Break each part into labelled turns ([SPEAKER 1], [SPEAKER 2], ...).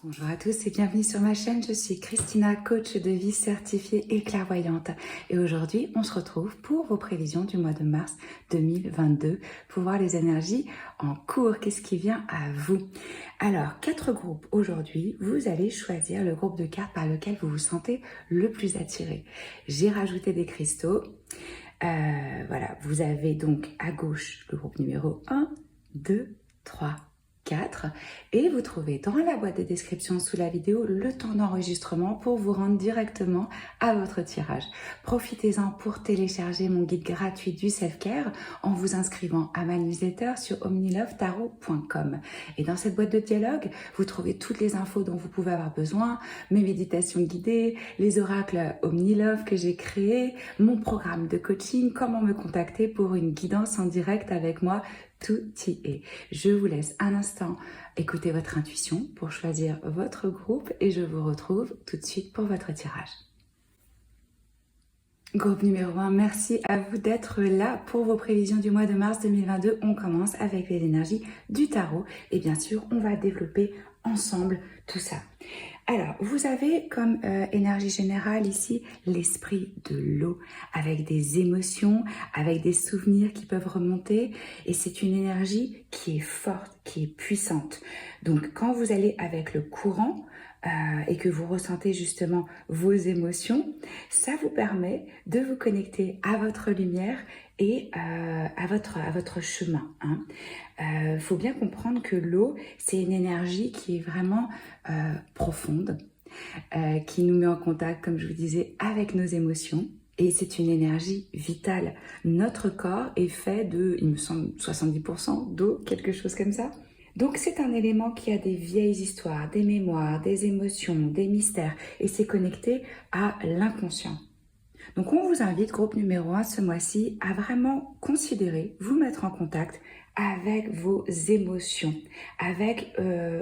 [SPEAKER 1] Bonjour à tous et bienvenue sur ma chaîne, je suis Christina, coach de vie certifiée et clairvoyante. Et aujourd'hui, on se retrouve pour vos prévisions du mois de mars 2022 pour voir les énergies en cours, qu'est-ce qui vient à vous. Alors, 4 groupes aujourd'hui, vous allez choisir le groupe de cartes par lequel vous vous sentez le plus attiré. J'ai rajouté des cristaux. Voilà, vous avez donc à gauche le groupe numéro 1, 2, 3, 4 et vous trouvez dans la boîte de description sous la vidéo le temps d'enregistrement pour vous rendre directement à votre tirage. Profitez-en pour télécharger mon guide gratuit du self-care en vous inscrivant à ma newsletter sur omnilovetarot.com. Et dans cette boîte de dialogue, vous trouvez toutes les infos dont vous pouvez avoir besoin, mes méditations guidées, les oracles OmniLove que j'ai créés, mon programme de coaching, comment me contacter pour une guidance en direct avec moi. Tout y est. Je vous laisse un instant écouter votre intuition pour choisir votre groupe et je vous retrouve tout de suite pour votre tirage. Groupe numéro 1, merci à vous d'être là pour vos prévisions du mois de mars 2022. On commence avec les énergies du tarot et bien sûr, on va développer ensemble tout ça. Alors, vous avez comme énergie générale ici l'esprit de l'eau, avec des émotions, avec des souvenirs qui peuvent remonter. Et c'est une énergie qui est forte, qui est puissante. Donc, quand vous allez avec le courant et que vous ressentez justement vos émotions, ça vous permet de vous connecter à votre lumière et à votre chemin. Faut bien comprendre que l'eau, c'est une énergie qui est vraiment profonde, qui nous met en contact, comme je vous disais, avec nos émotions. Et c'est une énergie vitale. Notre corps est fait de, il me semble, 70% d'eau, quelque chose comme ça. Donc c'est un élément qui a des vieilles histoires, des mémoires, des émotions, des mystères. Et c'est connecté à l'inconscient. Donc on vous invite, groupe numéro 1 ce mois-ci, à vraiment considérer, vous mettre en contact avec vos émotions, avec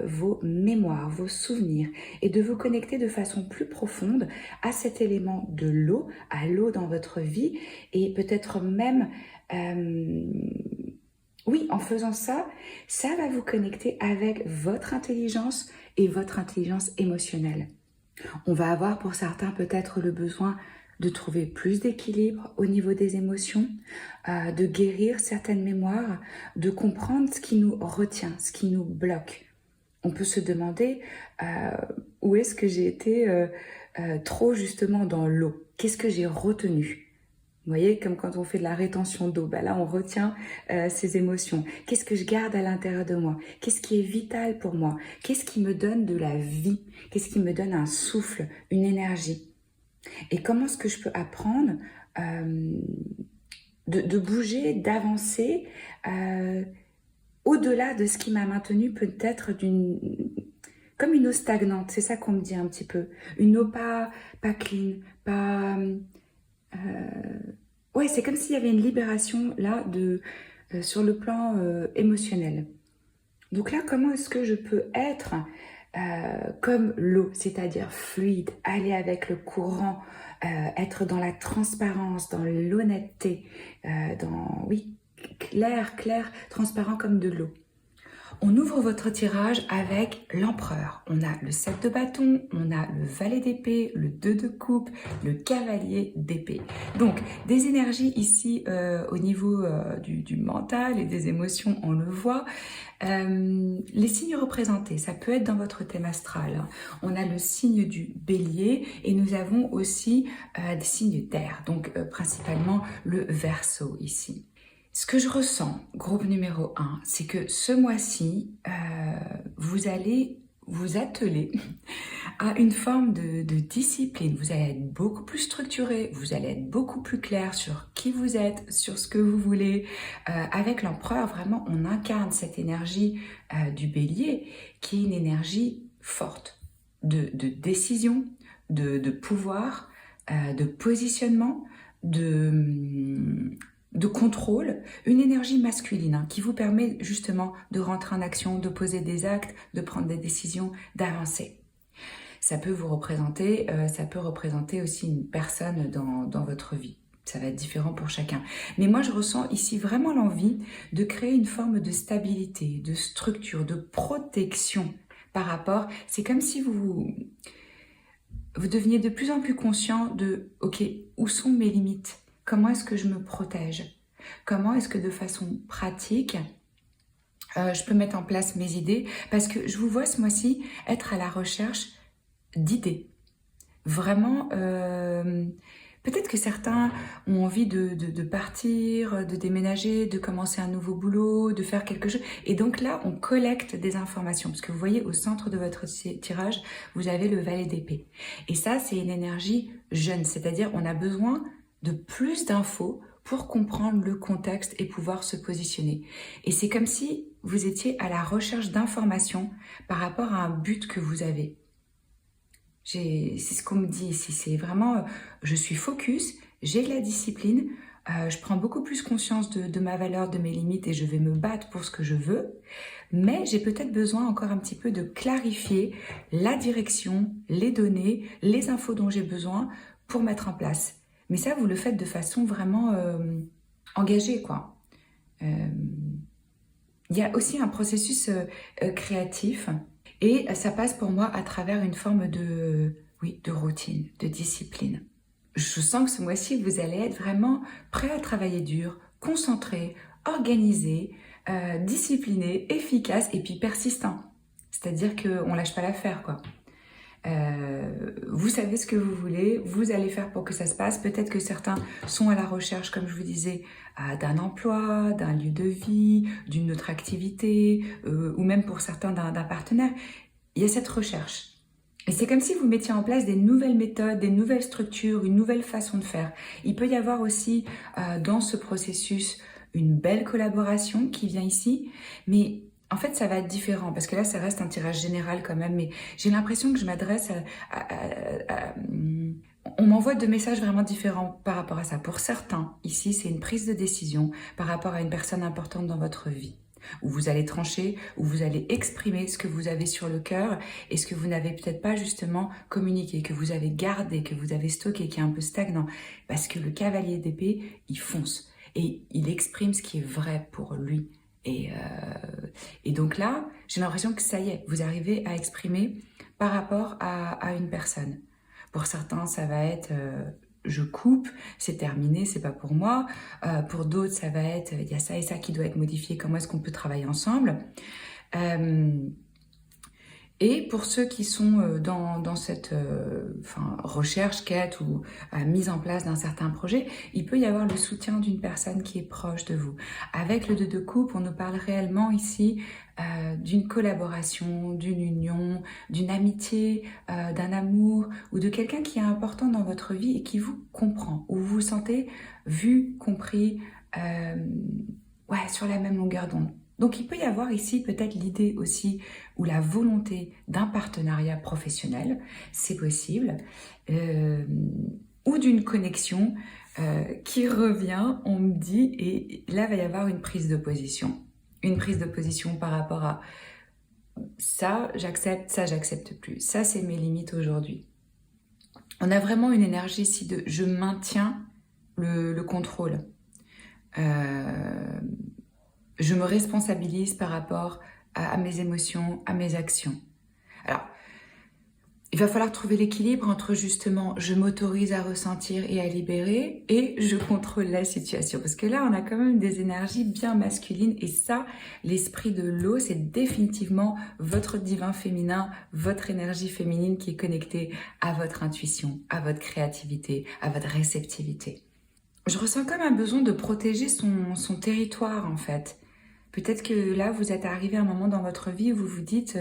[SPEAKER 1] vos mémoires, vos souvenirs et de vous connecter de façon plus profonde à cet élément de l'eau, à l'eau dans votre vie et peut-être même, oui, en faisant ça, ça va vous connecter avec votre intelligence et votre intelligence émotionnelle. On va avoir pour certains peut-être le besoin de trouver plus d'équilibre au niveau des émotions, de guérir certaines mémoires, de comprendre ce qui nous retient, ce qui nous bloque. On peut se demander où est-ce que j'ai été trop justement dans l'eau. Qu'est-ce que j'ai retenu ? Vous voyez, comme quand on fait de la rétention d'eau, là on retient ces émotions. Qu'est-ce que je garde à l'intérieur de moi? Qu'est-ce qui est vital pour moi? Qu'est-ce qui me donne de la vie? Qu'est-ce qui me donne un souffle, une énergie? Et comment est-ce que je peux apprendre de bouger, d'avancer au-delà de ce qui m'a maintenu peut-être comme une eau stagnante, c'est ça qu'on me dit un petit peu. Une eau pas clean, pas... ouais, c'est comme s'il y avait une libération là sur le plan émotionnel. Donc là, comment est-ce que je peux être comme l'eau, c'est-à-dire fluide, aller avec le courant, être dans la transparence, dans l'honnêteté, oui, clair, transparent comme de l'eau. On ouvre votre tirage avec l'empereur. On a le 7 de bâton, on a le valet d'épée, le 2 de coupe, le cavalier d'épée. Donc, des énergies ici au niveau du mental et des émotions, on le voit. Les signes représentés, ça peut être dans votre thème astral. On a le signe du bélier et nous avons aussi des signes d'air, donc principalement le Verseau ici. Ce que je ressens, groupe numéro 1, c'est que ce mois-ci, vous allez vous atteler à une forme de discipline. Vous allez être beaucoup plus structuré, vous allez être beaucoup plus clair sur qui vous êtes, sur ce que vous voulez. Avec l'empereur, vraiment, on incarne cette énergie du bélier qui est une énergie forte de décision, de pouvoir, de positionnement, de contrôle, une énergie masculine qui vous permet justement de rentrer en action, de poser des actes, de prendre des décisions, d'avancer. Ça peut vous représenter, ça peut représenter aussi une personne dans votre vie. Ça va être différent pour chacun. Mais moi, je ressens ici vraiment l'envie de créer une forme de stabilité, de structure, de protection par rapport, c'est comme si vous deveniez de plus en plus conscient de, ok, où sont mes limites? Comment est-ce que je me protège? Comment est-ce que de façon pratique, je peux mettre en place mes idées? Parce que je vous vois ce mois-ci être à la recherche d'idées. Vraiment, peut-être que certains ont envie de partir, de déménager, de commencer un nouveau boulot, de faire quelque chose. Et donc là, on collecte des informations. Parce que vous voyez, au centre de votre tirage, vous avez le valet d'épée. Et ça, c'est une énergie jeune. C'est-à-dire, on a besoin de plus d'infos pour comprendre le contexte et pouvoir se positionner. Et c'est comme si vous étiez à la recherche d'informations par rapport à un but que vous avez. C'est ce qu'on me dit ici, c'est vraiment, je suis focus, j'ai de la discipline, je prends beaucoup plus conscience de ma valeur, de mes limites et je vais me battre pour ce que je veux, mais j'ai peut-être besoin encore un petit peu de clarifier la direction, les données, les infos dont j'ai besoin pour mettre en place. Mais ça, vous le faites de façon vraiment engagée, quoi. Il y a aussi un processus créatif. Et ça passe pour moi à travers une forme de routine, de discipline. Je sens que ce mois-ci, vous allez être vraiment prêt à travailler dur, concentré, organisé, discipliné, efficace et puis persistant. C'est-à-dire qu'on ne lâche pas l'affaire, quoi. Vous savez ce que vous voulez, vous allez faire pour que ça se passe. Peut-être que certains sont à la recherche, comme je vous disais, d'un emploi, d'un lieu de vie, d'une autre activité, ou même pour certains d'un partenaire. Il y a cette recherche. Et c'est comme si vous mettiez en place des nouvelles méthodes, des nouvelles structures, une nouvelle façon de faire. Il peut y avoir aussi dans ce processus une belle collaboration qui vient ici, mais en fait, ça va être différent parce que là, ça reste un tirage général quand même. Mais j'ai l'impression que je m'adresse on m'envoie deux messages vraiment différents par rapport à ça. Pour certains, ici, c'est une prise de décision par rapport à une personne importante dans votre vie, où vous allez trancher, où vous allez exprimer ce que vous avez sur le cœur et ce que vous n'avez peut-être pas justement communiqué, que vous avez gardé, que vous avez stocké, qui est un peu stagnant. Parce que le cavalier d'épée, il fonce et il exprime ce qui est vrai pour lui. Et donc là, j'ai l'impression que ça y est, vous arrivez à exprimer par rapport à une personne. Pour certains, ça va être je coupe, c'est terminé, c'est pas pour moi. Pour d'autres, ça va être il y a ça et ça qui doit être modifié, comment est-ce qu'on peut travailler ensemble. Et pour ceux qui sont dans cette recherche, quête ou mise en place d'un certain projet, il peut y avoir le soutien d'une personne qui est proche de vous. Avec le 2 de coupe, on nous parle réellement ici d'une collaboration, d'une union, d'une amitié, d'un amour ou de quelqu'un qui est important dans votre vie et qui vous comprend, où vous vous sentez vu, compris, sur la même longueur d'onde. Donc il peut y avoir ici peut-être l'idée aussi ou la volonté d'un partenariat professionnel, c'est possible, ou d'une connexion qui revient, on me dit, et là va y avoir une prise de position. Une prise de position par rapport à ça j'accepte plus, ça c'est mes limites aujourd'hui. On a vraiment une énergie ici de je maintiens le contrôle. Je me responsabilise par rapport à mes émotions, à mes actions. Alors, il va falloir trouver l'équilibre entre justement je m'autorise à ressentir et à libérer et je contrôle la situation. Parce que là, on a quand même des énergies bien masculines et ça, l'esprit de l'eau, c'est définitivement votre divin féminin, votre énergie féminine qui est connectée à votre intuition, à votre créativité, à votre réceptivité. Je ressens comme un besoin de protéger son territoire en fait. Peut-être que là, vous êtes arrivé à un moment dans votre vie où vous vous dites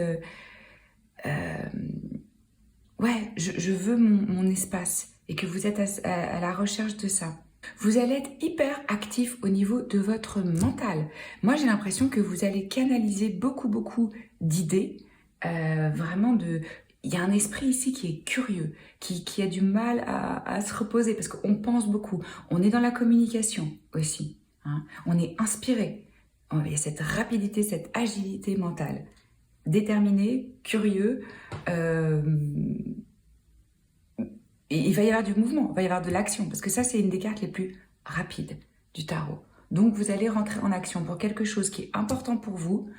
[SPEAKER 1] je veux mon espace et que vous êtes à la recherche de ça. Vous allez être hyper actif au niveau de votre mental. Moi, j'ai l'impression que vous allez canaliser beaucoup d'idées, vraiment il y a un esprit ici qui est curieux, qui a du mal à se reposer parce qu'on pense beaucoup. On est dans la communication aussi. Hein. On est inspiré. Il y a cette rapidité, cette agilité mentale. Déterminé, curieux. Et il va y avoir du mouvement, il va y avoir de l'action. Parce que ça, c'est une des cartes les plus rapides du tarot. Donc, vous allez rentrer en action pour quelque chose qui est important pour vous.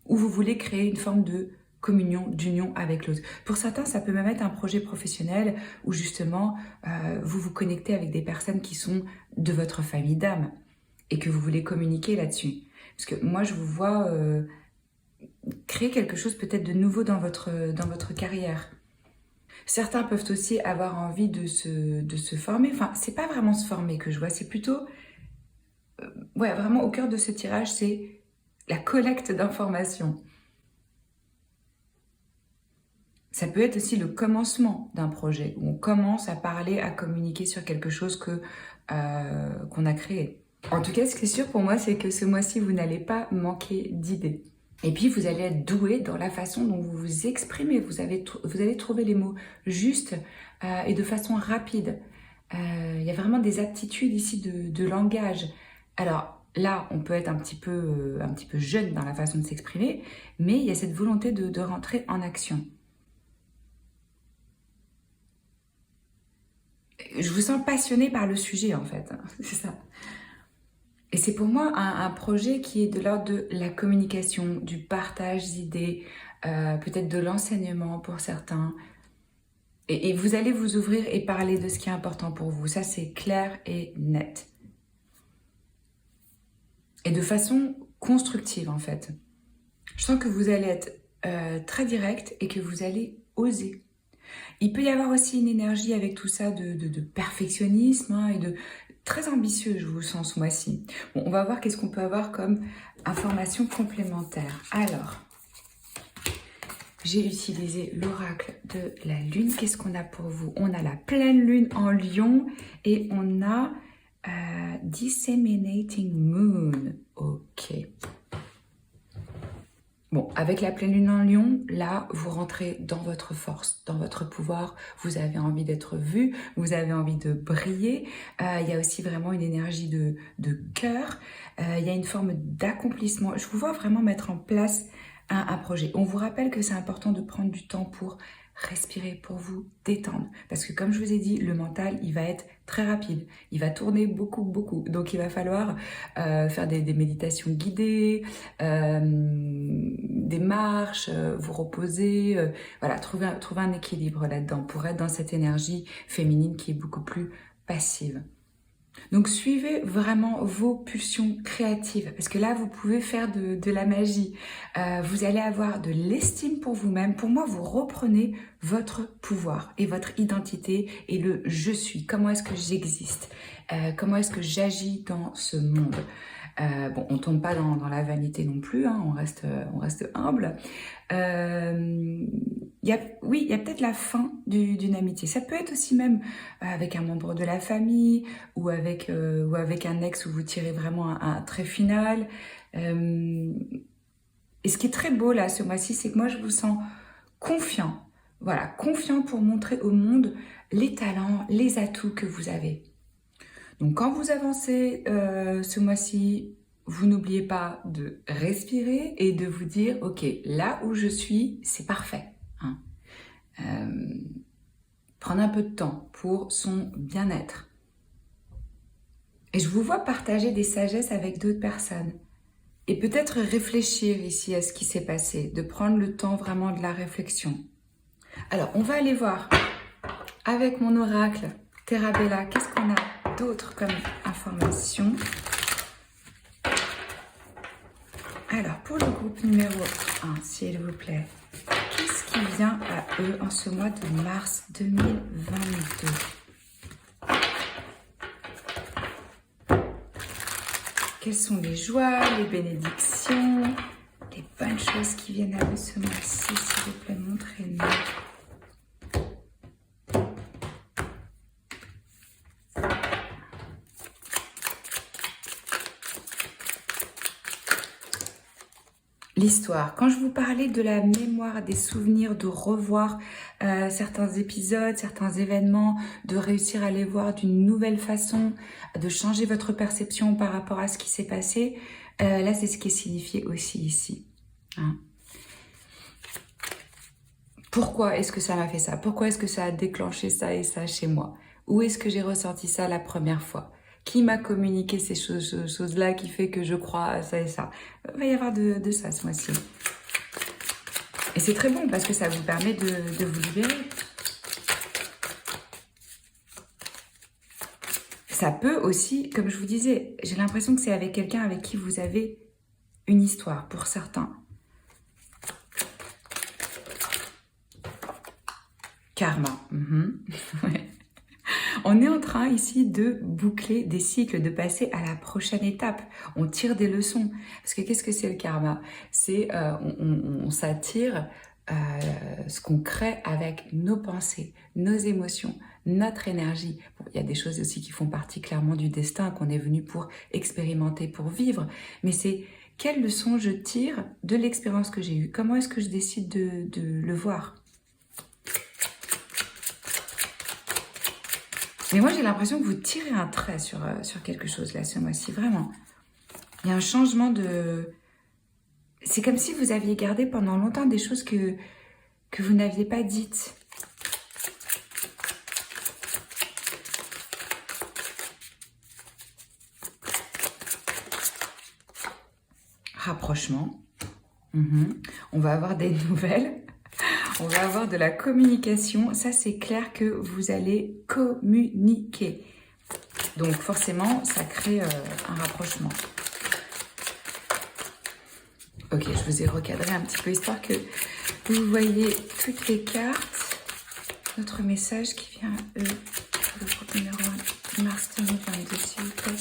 [SPEAKER 1] ou vous voulez créer une forme de communion, d'union avec l'autre. Pour certains, ça peut même être un projet professionnel où justement, vous vous connectez avec des personnes qui sont de votre famille d'âme et que vous voulez communiquer là-dessus. Parce que moi, je vous vois créer quelque chose peut-être de nouveau dans votre carrière. Certains peuvent aussi avoir envie de se former. Enfin, c'est pas vraiment se former que je vois, c'est plutôt... ouais, vraiment au cœur de ce tirage, c'est la collecte d'informations. Ça peut être aussi le commencement d'un projet, où on commence à parler, à communiquer sur quelque chose qu'on a créé. En tout cas, ce qui est sûr pour moi, c'est que ce mois-ci, vous n'allez pas manquer d'idées. Et puis, vous allez être doué dans la façon dont vous vous exprimez. Vous allez trouver les mots justes et de façon rapide. Il y a vraiment des aptitudes ici de langage. Alors là, on peut être un petit peu jeune dans la façon de s'exprimer, mais il y a cette volonté de rentrer en action. Je vous sens passionné par le sujet, en fait. C'est ça. Et c'est pour moi un projet qui est de l'ordre de la communication, du partage d'idées, peut-être de l'enseignement pour certains. Et vous allez vous ouvrir et parler de ce qui est important pour vous. Ça, c'est clair et net. Et de façon constructive, en fait. Je sens que vous allez être très direct et que vous allez oser. Il peut y avoir aussi une énergie avec tout ça de perfectionnisme et de très ambitieux, je vous sens ce mois-ci. Bon, on va voir qu'est-ce qu'on peut avoir comme information complémentaire. Alors, j'ai utilisé l'oracle de la lune. Qu'est-ce qu'on a pour vous? On a la pleine lune en lion et on a disseminating moon. Ok. Bon, avec la pleine lune en lion, là, vous rentrez dans votre force, dans votre pouvoir. Vous avez envie d'être vu, vous avez envie de briller. Il y a aussi vraiment une énergie de cœur. Il y a une forme d'accomplissement. Je vous vois vraiment mettre en place un projet. On vous rappelle que c'est important de prendre du temps pour respirer, pour vous détendre. Parce que comme je vous ai dit, le mental, il va être très rapide. Il va tourner beaucoup, beaucoup. Donc, il va falloir faire des méditations guidées, des marches, vous reposer. Voilà, trouver un équilibre là-dedans pour être dans cette énergie féminine qui est beaucoup plus passive. Donc, suivez vraiment vos pulsions créatives parce que là, vous pouvez faire de la magie. Vous allez avoir de l'estime pour vous-même. Pour moi, vous reprenez votre pouvoir et votre identité et le « je suis ». Comment est-ce que j'existe? Comment est-ce que j'agis dans ce monde? Bon, on ne tombe pas dans la vanité non plus, hein, on reste humble. Il y a peut-être la fin d'une amitié. Ça peut être aussi même avec un membre de la famille ou avec un ex où vous tirez vraiment un trait final. Et ce qui est très beau là ce mois-ci, c'est que moi je vous sens confiant. Voilà, confiant pour montrer au monde les talents, les atouts que vous avez. Donc quand vous avancez ce mois-ci, vous n'oubliez pas de respirer et de vous dire « Ok, là où je suis, c'est parfait. Hein. » Prendre un peu de temps pour son bien-être. Et je vous vois partager des sagesses avec d'autres personnes. Et peut-être réfléchir ici à ce qui s'est passé, de prendre le temps vraiment de la réflexion. Alors, on va aller voir avec mon oracle Terabella, qu'est-ce qu'on a d'autres comme informations. Alors, pour le groupe numéro 1, s'il vous plaît, qu'est-ce qui vient à eux en ce mois de mars 2022? Quelles sont les joies, les bénédictions, les bonnes choses qui viennent à eux ce mois-ci, s'il vous plaît, montrez-nous. L'histoire. Quand je vous parlais de la mémoire, des souvenirs, de revoir certains épisodes, certains événements, de réussir à les voir d'une nouvelle façon, de changer votre perception par rapport à ce qui s'est passé, là c'est ce qui est signifié aussi ici. Hein. Pourquoi est-ce que ça m'a fait ça? Pourquoi est-ce que ça a déclenché ça et ça chez moi? Où est-ce que j'ai ressenti ça la première fois? Qui m'a communiqué ces choses-là qui fait que je crois à ça et ça. Il va y avoir de ça ce mois-ci. Et c'est très bon parce que ça vous permet de vous libérer. Ça peut aussi, comme je vous disais, j'ai l'impression que c'est avec quelqu'un avec qui vous avez une histoire, pour certains. Karma. Ouais. On est en train ici de boucler des cycles, de passer à la prochaine étape. On tire des leçons. Parce que qu'est-ce que c'est le karma? C'est on s'attire ce qu'on crée avec nos pensées, nos émotions, notre énergie. Bon, il y a des choses aussi qui font partie clairement du destin qu'on est venu pour expérimenter, pour vivre. Mais c'est quelle leçon je tire de l'expérience que j'ai eue? Comment est-ce que je décide de le voir? Mais moi, j'ai l'impression que vous tirez un trait sur quelque chose, là, ce mois-ci, vraiment. Il y a un changement de... C'est comme si vous aviez gardé pendant longtemps des choses que vous n'aviez pas dites. Rapprochement. On va avoir des nouvelles. On va avoir de la communication. Ça, c'est clair que vous allez communiquer. Donc, forcément, ça crée un rapprochement. Ok, je vous ai recadré un petit peu, histoire que vous voyez toutes les cartes. Notre message qui vient à eux. Le groupe numéro 1, mars 2022, s'il vous plaît.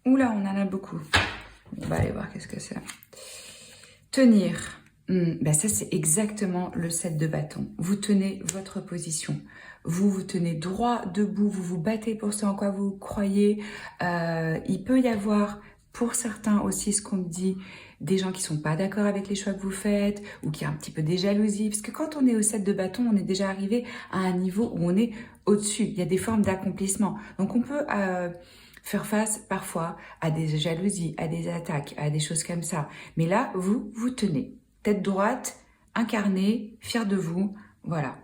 [SPEAKER 1] Oula, on en a beaucoup. On va aller voir qu'est-ce que c'est. Tenir. Ben ça, c'est exactement le 7 de bâton. Vous tenez votre position. Vous tenez droit, debout. Vous vous battez pour ce en quoi vous croyez. Il peut y avoir, pour certains aussi, ce qu'on me dit, des gens qui sont pas d'accord avec les choix que vous faites ou qui ont un petit peu des jalousies. Parce que quand on est au 7 de bâton, on est déjà arrivé à un niveau où on est au-dessus. Il y a des formes d'accomplissement. Donc, on peut... faire face parfois à des jalousies, à des attaques, à des choses comme ça. Mais là, vous tenez. Tête droite, incarné, fier de vous, voilà.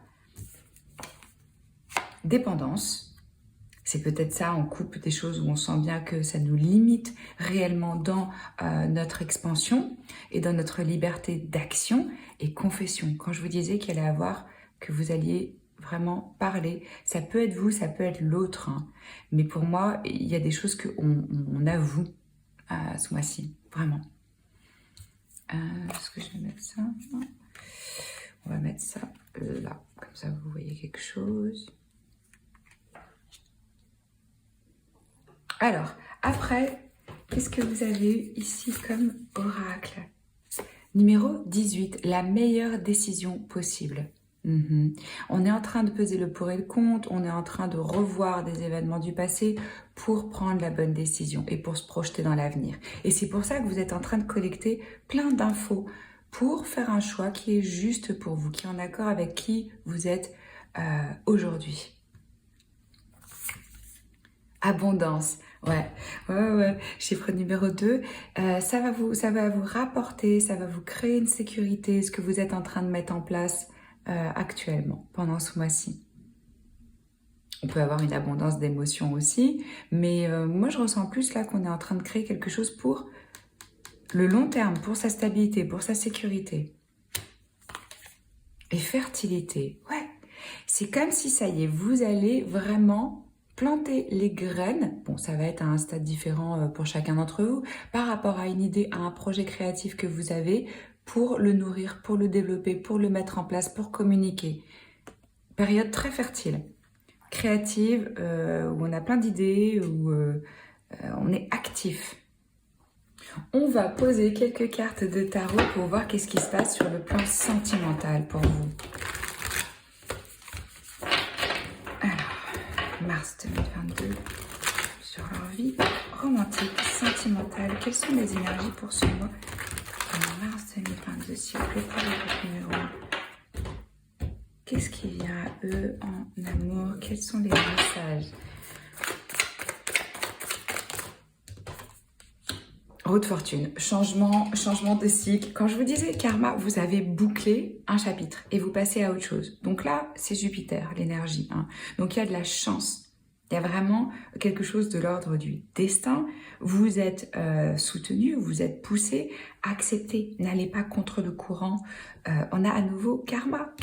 [SPEAKER 1] Dépendance, c'est peut-être ça, on coupe des choses où on sent bien que ça nous limite réellement dans notre expansion et dans notre liberté d'action. Et confession, quand je vous disais qu'il allait avoir, que vous alliez vraiment parler. Ça peut être vous, ça peut être l'autre. Hein. Mais pour moi, il y a des choses qu'on avoue ce mois-ci. Vraiment. Est-ce que je vais mettre ça? On va mettre ça là. Comme ça, vous voyez quelque chose. Alors, après, qu'est-ce que vous avez eu ici comme oracle? Numéro 18. La meilleure décision possible. On est en train de peser le pour et le contre, on est en train de revoir des événements du passé pour prendre la bonne décision et pour se projeter dans l'avenir. Et c'est pour ça que vous êtes en train de collecter plein d'infos pour faire un choix qui est juste pour vous, qui est en accord avec qui vous êtes aujourd'hui. Abondance. Ouais. Chiffre numéro 2, ça va vous rapporter, ça va vous créer une sécurité, ce que vous êtes en train de mettre en place actuellement, pendant ce mois-ci. On peut avoir une abondance d'émotions aussi, mais moi je ressens plus là qu'on est en train de créer quelque chose pour le long terme, pour sa stabilité, pour sa sécurité. Et fertilité, ouais, c'est comme si ça y est, vous allez vraiment planter les graines. Bon, ça va être à un stade différent pour chacun d'entre vous, par rapport à une idée, à un projet créatif que vous avez, pour le nourrir, pour le développer, pour le mettre en place, pour communiquer. Période très fertile, créative, où on a plein d'idées, où on est actif. On va poser quelques cartes de tarot pour voir qu'est-ce qui se passe sur le plan sentimental pour vous. Alors, mars 2022, sur leur vie romantique, sentimentale, quelles sont les énergies pour ce mois? En mars 2022, s'il vous plaît, pour le groupe numéro 1. Qu'est-ce qui vient à eux en amour? Quels sont les messages? roue de fortune, changement de cycle. Quand je vous disais karma, vous avez bouclé un chapitre et vous passez à autre chose. Donc là, c'est Jupiter, l'énergie. Hein. Donc il y a de la chance. Il y a vraiment quelque chose de l'ordre du destin. Vous êtes soutenu, vous êtes poussé. Acceptez, n'allez pas contre le courant. On a à nouveau karma,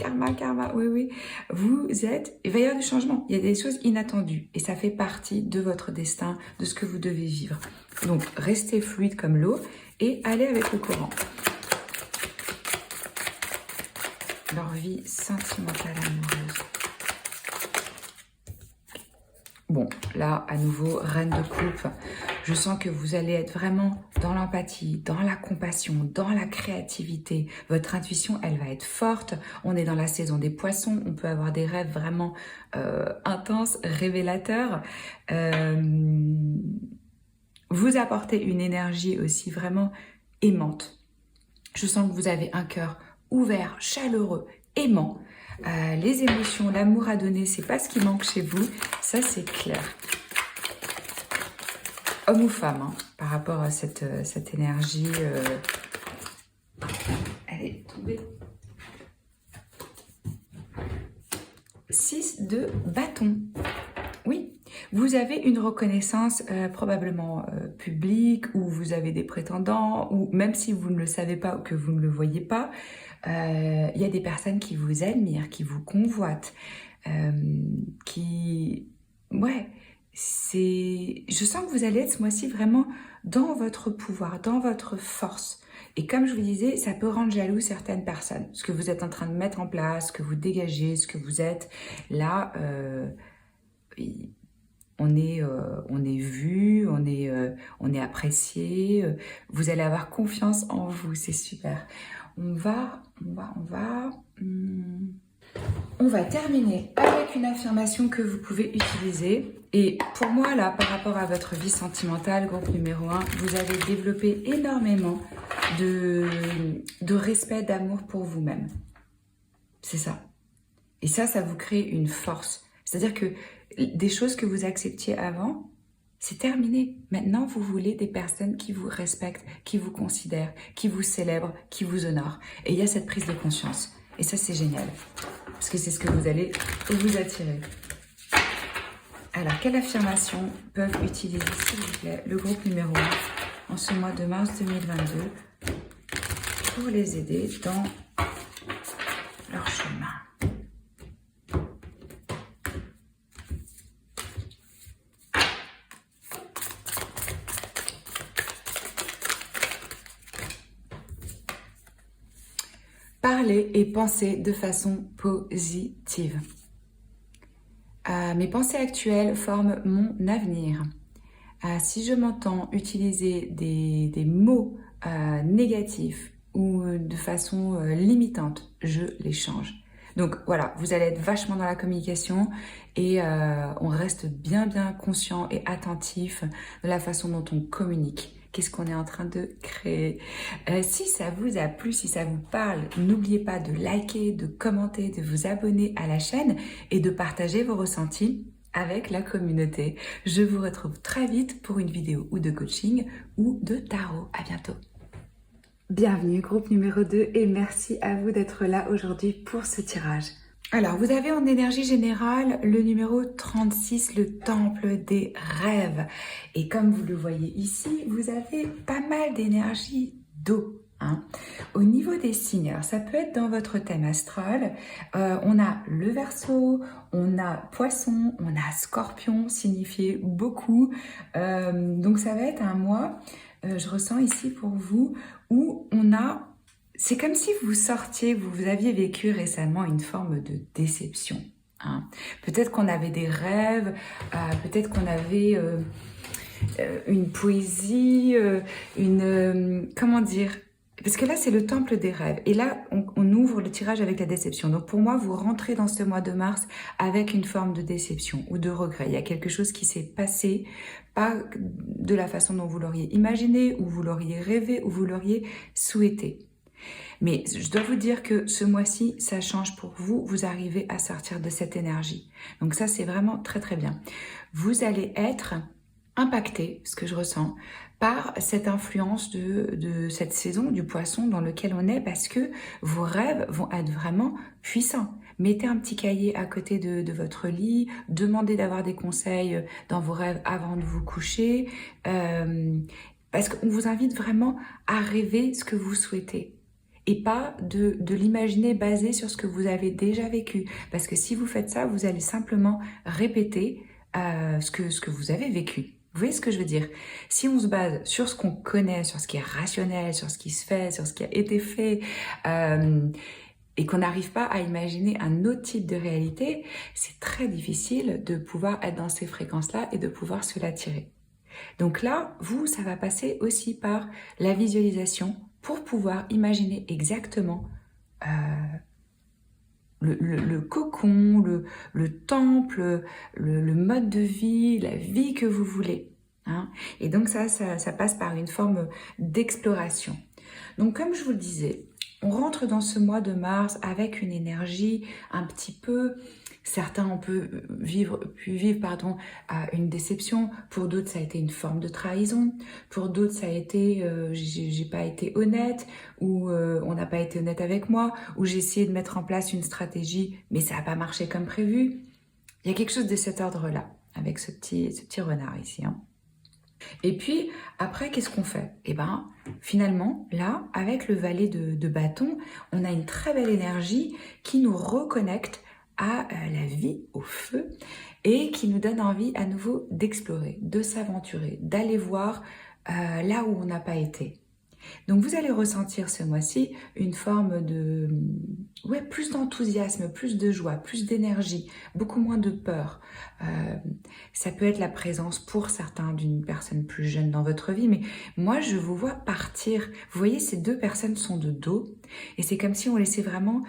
[SPEAKER 1] oui, oui. Il va y avoir du changement. Il y a des choses inattendues et ça fait partie de votre destin, de ce que vous devez vivre. Donc, restez fluide comme l'eau et allez avec le courant. Leur vie sentimentale amoureuse. Bon, là, à nouveau, reine de coupe, je sens que vous allez être vraiment dans l'empathie, dans la compassion, dans la créativité. Votre intuition, elle va être forte. On est dans la saison des poissons. On peut avoir des rêves vraiment intenses, révélateurs. Vous apportez une énergie aussi vraiment aimante. Je sens que vous avez un cœur ouvert, chaleureux, aimant. Les émotions, l'amour à donner, c'est pas ce qui manque chez vous, ça c'est clair. Homme ou femme, hein, par rapport à cette énergie. Elle est tombée. 6 de bâton. Oui, vous avez une reconnaissance probablement publique, ou vous avez des prétendants, ou même si vous ne le savez pas ou que vous ne le voyez pas, il y a des personnes qui vous admirent, qui vous convoitent, je sens que vous allez être ce mois-ci vraiment dans votre pouvoir, dans votre force. Et comme je vous disais, ça peut rendre jaloux certaines personnes. Ce que vous êtes en train de mettre en place, ce que vous dégagez, ce que vous êtes. Là, on est vu, on est apprécié. Vous allez avoir confiance en vous, c'est super. On va terminer avec une affirmation que vous pouvez utiliser. Et pour moi, là, par rapport à votre vie sentimentale, groupe numéro 1, vous avez développé énormément de respect, d'amour pour vous-même. C'est ça. Et ça vous crée une force. C'est-à-dire que des choses que vous acceptiez avant, c'est terminé. Maintenant, vous voulez des personnes qui vous respectent, qui vous considèrent, qui vous célèbrent, qui vous honorent. Et il y a cette prise de conscience. Et ça, c'est génial. Parce que c'est ce que vous allez vous attirer. Alors, quelle affirmation peuvent utiliser, s'il vous plaît, le groupe numéro 1 en ce mois de mars 2022 pour les aider dans leur chemin? Parler et penser de façon positive. Mes pensées actuelles forment mon avenir. Si je m'entends utiliser des mots négatifs ou de façon limitante, je les change. Donc voilà, vous allez être vachement dans la communication et on reste bien conscient et attentif de la façon dont on communique. Qu'est-ce qu'on est en train de créer? Si ça vous a plu, si ça vous parle, n'oubliez pas de liker, de commenter, de vous abonner à la chaîne et de partager vos ressentis avec la communauté. Je vous retrouve très vite pour une vidéo ou de coaching ou de tarot. À bientôt. Bienvenue groupe numéro 2 et merci à vous d'être là aujourd'hui pour ce tirage. Alors, vous avez en énergie générale le numéro 36, le temple des rêves. Et comme vous le voyez ici, vous avez pas mal d'énergie d'eau. Hein. Au niveau des signes, alors ça peut être dans votre thème astral, on a le Verseau, on a Poisson, on a Scorpion, signifié beaucoup. Donc ça va être un mois, je ressens ici pour vous, où on a... C'est comme si vous aviez vécu récemment une forme de déception. Hein. Peut-être qu'on avait des rêves, peut-être qu'on avait une poésie, comment dire? Parce que là, c'est le temple des rêves. Et là, on ouvre le tirage avec la déception. Donc pour moi, vous rentrez dans ce mois de mars avec une forme de déception ou de regret. Il y a quelque chose qui s'est passé, pas de la façon dont vous l'auriez imaginé, ou vous l'auriez rêvé, ou vous l'auriez souhaité. Mais je dois vous dire que ce mois-ci, ça change pour vous. Vous arrivez à sortir de cette énergie. Donc ça, c'est vraiment très bien. Vous allez être impacté, ce que je ressens, par cette influence de cette saison du poisson dans lequel on est, parce que vos rêves vont être vraiment puissants. Mettez un petit cahier à côté de votre lit, demandez d'avoir des conseils dans vos rêves avant de vous coucher, parce qu'on vous invite vraiment à rêver ce que vous souhaitez. Et pas de l'imaginer basé sur ce que vous avez déjà vécu. Parce que si vous faites ça, vous allez simplement répéter ce que vous avez vécu. Vous voyez ce que je veux dire? Si on se base sur ce qu'on connaît, sur ce qui est rationnel, sur ce qui se fait, sur ce qui a été fait, et qu'on n'arrive pas à imaginer un autre type de réalité, c'est très difficile de pouvoir être dans ces fréquences-là et de pouvoir se l'attirer. Donc là, vous, ça va passer aussi par la visualisation pour pouvoir imaginer exactement le cocon, le temple, le mode de vie, la vie que vous voulez. Hein. Et donc ça passe par une forme d'exploration. Donc comme je vous le disais, on rentre dans ce mois de mars avec une énergie un petit peu... Certains ont pu vivre une déception. Pour d'autres, ça a été une forme de trahison. Pour d'autres, ça a été j'ai pas été honnête, ou on n'a pas été honnête avec moi, ou j'ai essayé de mettre en place une stratégie, mais ça n'a pas marché comme prévu. Il y a quelque chose de cet ordre-là, avec ce petit renard ici. Hein. Et puis, après, qu'est-ce qu'on fait? Eh bien, finalement, là, avec le valet de bâton, on a une très belle énergie qui nous reconnecte à la vie, au feu, et qui nous donne envie à nouveau d'explorer, de s'aventurer, d'aller voir là où on n'a pas été. Donc vous allez ressentir ce mois-ci une forme de plus d'enthousiasme, plus de joie, plus d'énergie, beaucoup moins de peur. Ça peut être la présence pour certains d'une personne plus jeune dans votre vie, mais moi je vous vois partir. Vous voyez, ces deux personnes sont de dos et c'est comme si on laissait vraiment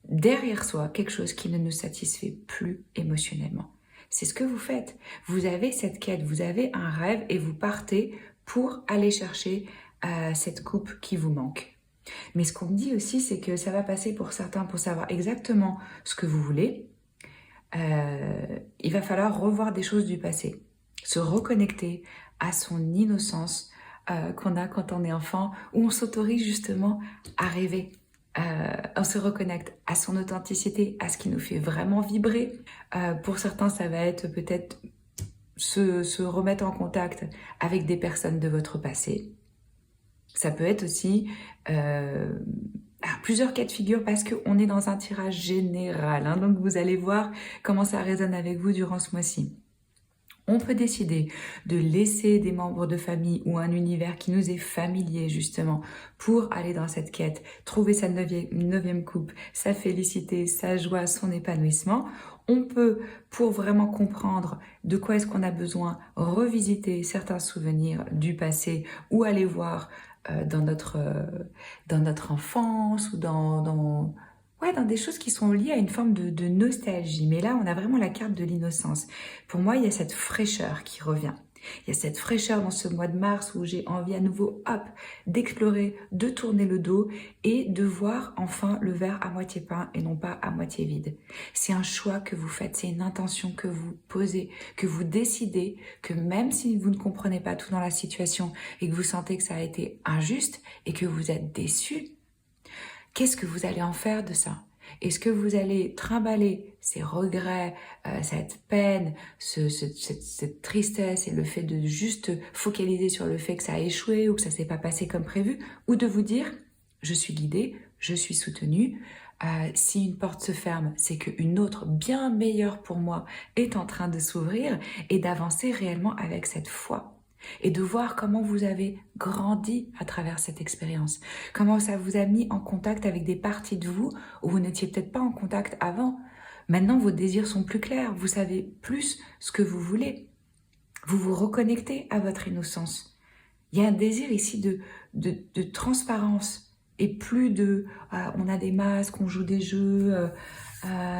[SPEAKER 1] derrière soi quelque chose qui ne nous satisfait plus émotionnellement. C'est ce que vous faites. Vous avez cette quête, vous avez un rêve et vous partez pour aller chercher cette coupe qui vous manque. Mais ce qu'on me dit aussi, c'est que ça va passer pour certains pour savoir exactement ce que vous voulez. Il va falloir revoir des choses du passé, se reconnecter à son innocence qu'on a quand on est enfant, où on s'autorise justement à rêver. On se reconnecte à son authenticité, à ce qui nous fait vraiment vibrer. Pour certains, ça va être peut-être se remettre en contact avec des personnes de votre passé. Ça peut être aussi plusieurs cas de figure parce qu'on est dans un tirage général. Hein, donc vous allez voir comment ça résonne avec vous durant ce mois-ci. On peut décider de laisser des membres de famille ou un univers qui nous est familier justement pour aller dans cette quête, trouver sa neuvième coupe, sa félicité, sa joie, son épanouissement. On peut, pour vraiment comprendre de quoi est-ce qu'on a besoin, revisiter certains souvenirs du passé ou aller voir dans notre enfance ou dans des choses qui sont liées à une forme de nostalgie. Mais là, on a vraiment la carte de l'innocence. Pour moi, il y a cette fraîcheur qui revient. Il y a cette fraîcheur dans ce mois de mars où j'ai envie à nouveau, d'explorer, de tourner le dos et de voir enfin le verre à moitié plein et non pas à moitié vide. C'est un choix que vous faites, c'est une intention que vous posez, que vous décidez, que même si vous ne comprenez pas tout dans la situation et que vous sentez que ça a été injuste et que vous êtes déçu, qu'est-ce que vous allez en faire de ça? Est-ce que vous allez trimballer ces regrets, cette peine, cette tristesse et le fait de juste focaliser sur le fait que ça a échoué ou que ça s'est pas passé comme prévu, ou de vous dire je suis guidée, je suis soutenue, si une porte se ferme, c'est qu'une autre bien meilleure pour moi est en train de s'ouvrir, et d'avancer réellement avec cette foi. Et de voir comment vous avez grandi à travers cette expérience. Comment ça vous a mis en contact avec des parties de vous où vous n'étiez peut-être pas en contact avant. Maintenant, vos désirs sont plus clairs. Vous savez plus ce que vous voulez. Vous vous reconnectez à votre innocence. Il y a un désir ici de transparence et plus de on a des masques, on joue des jeux.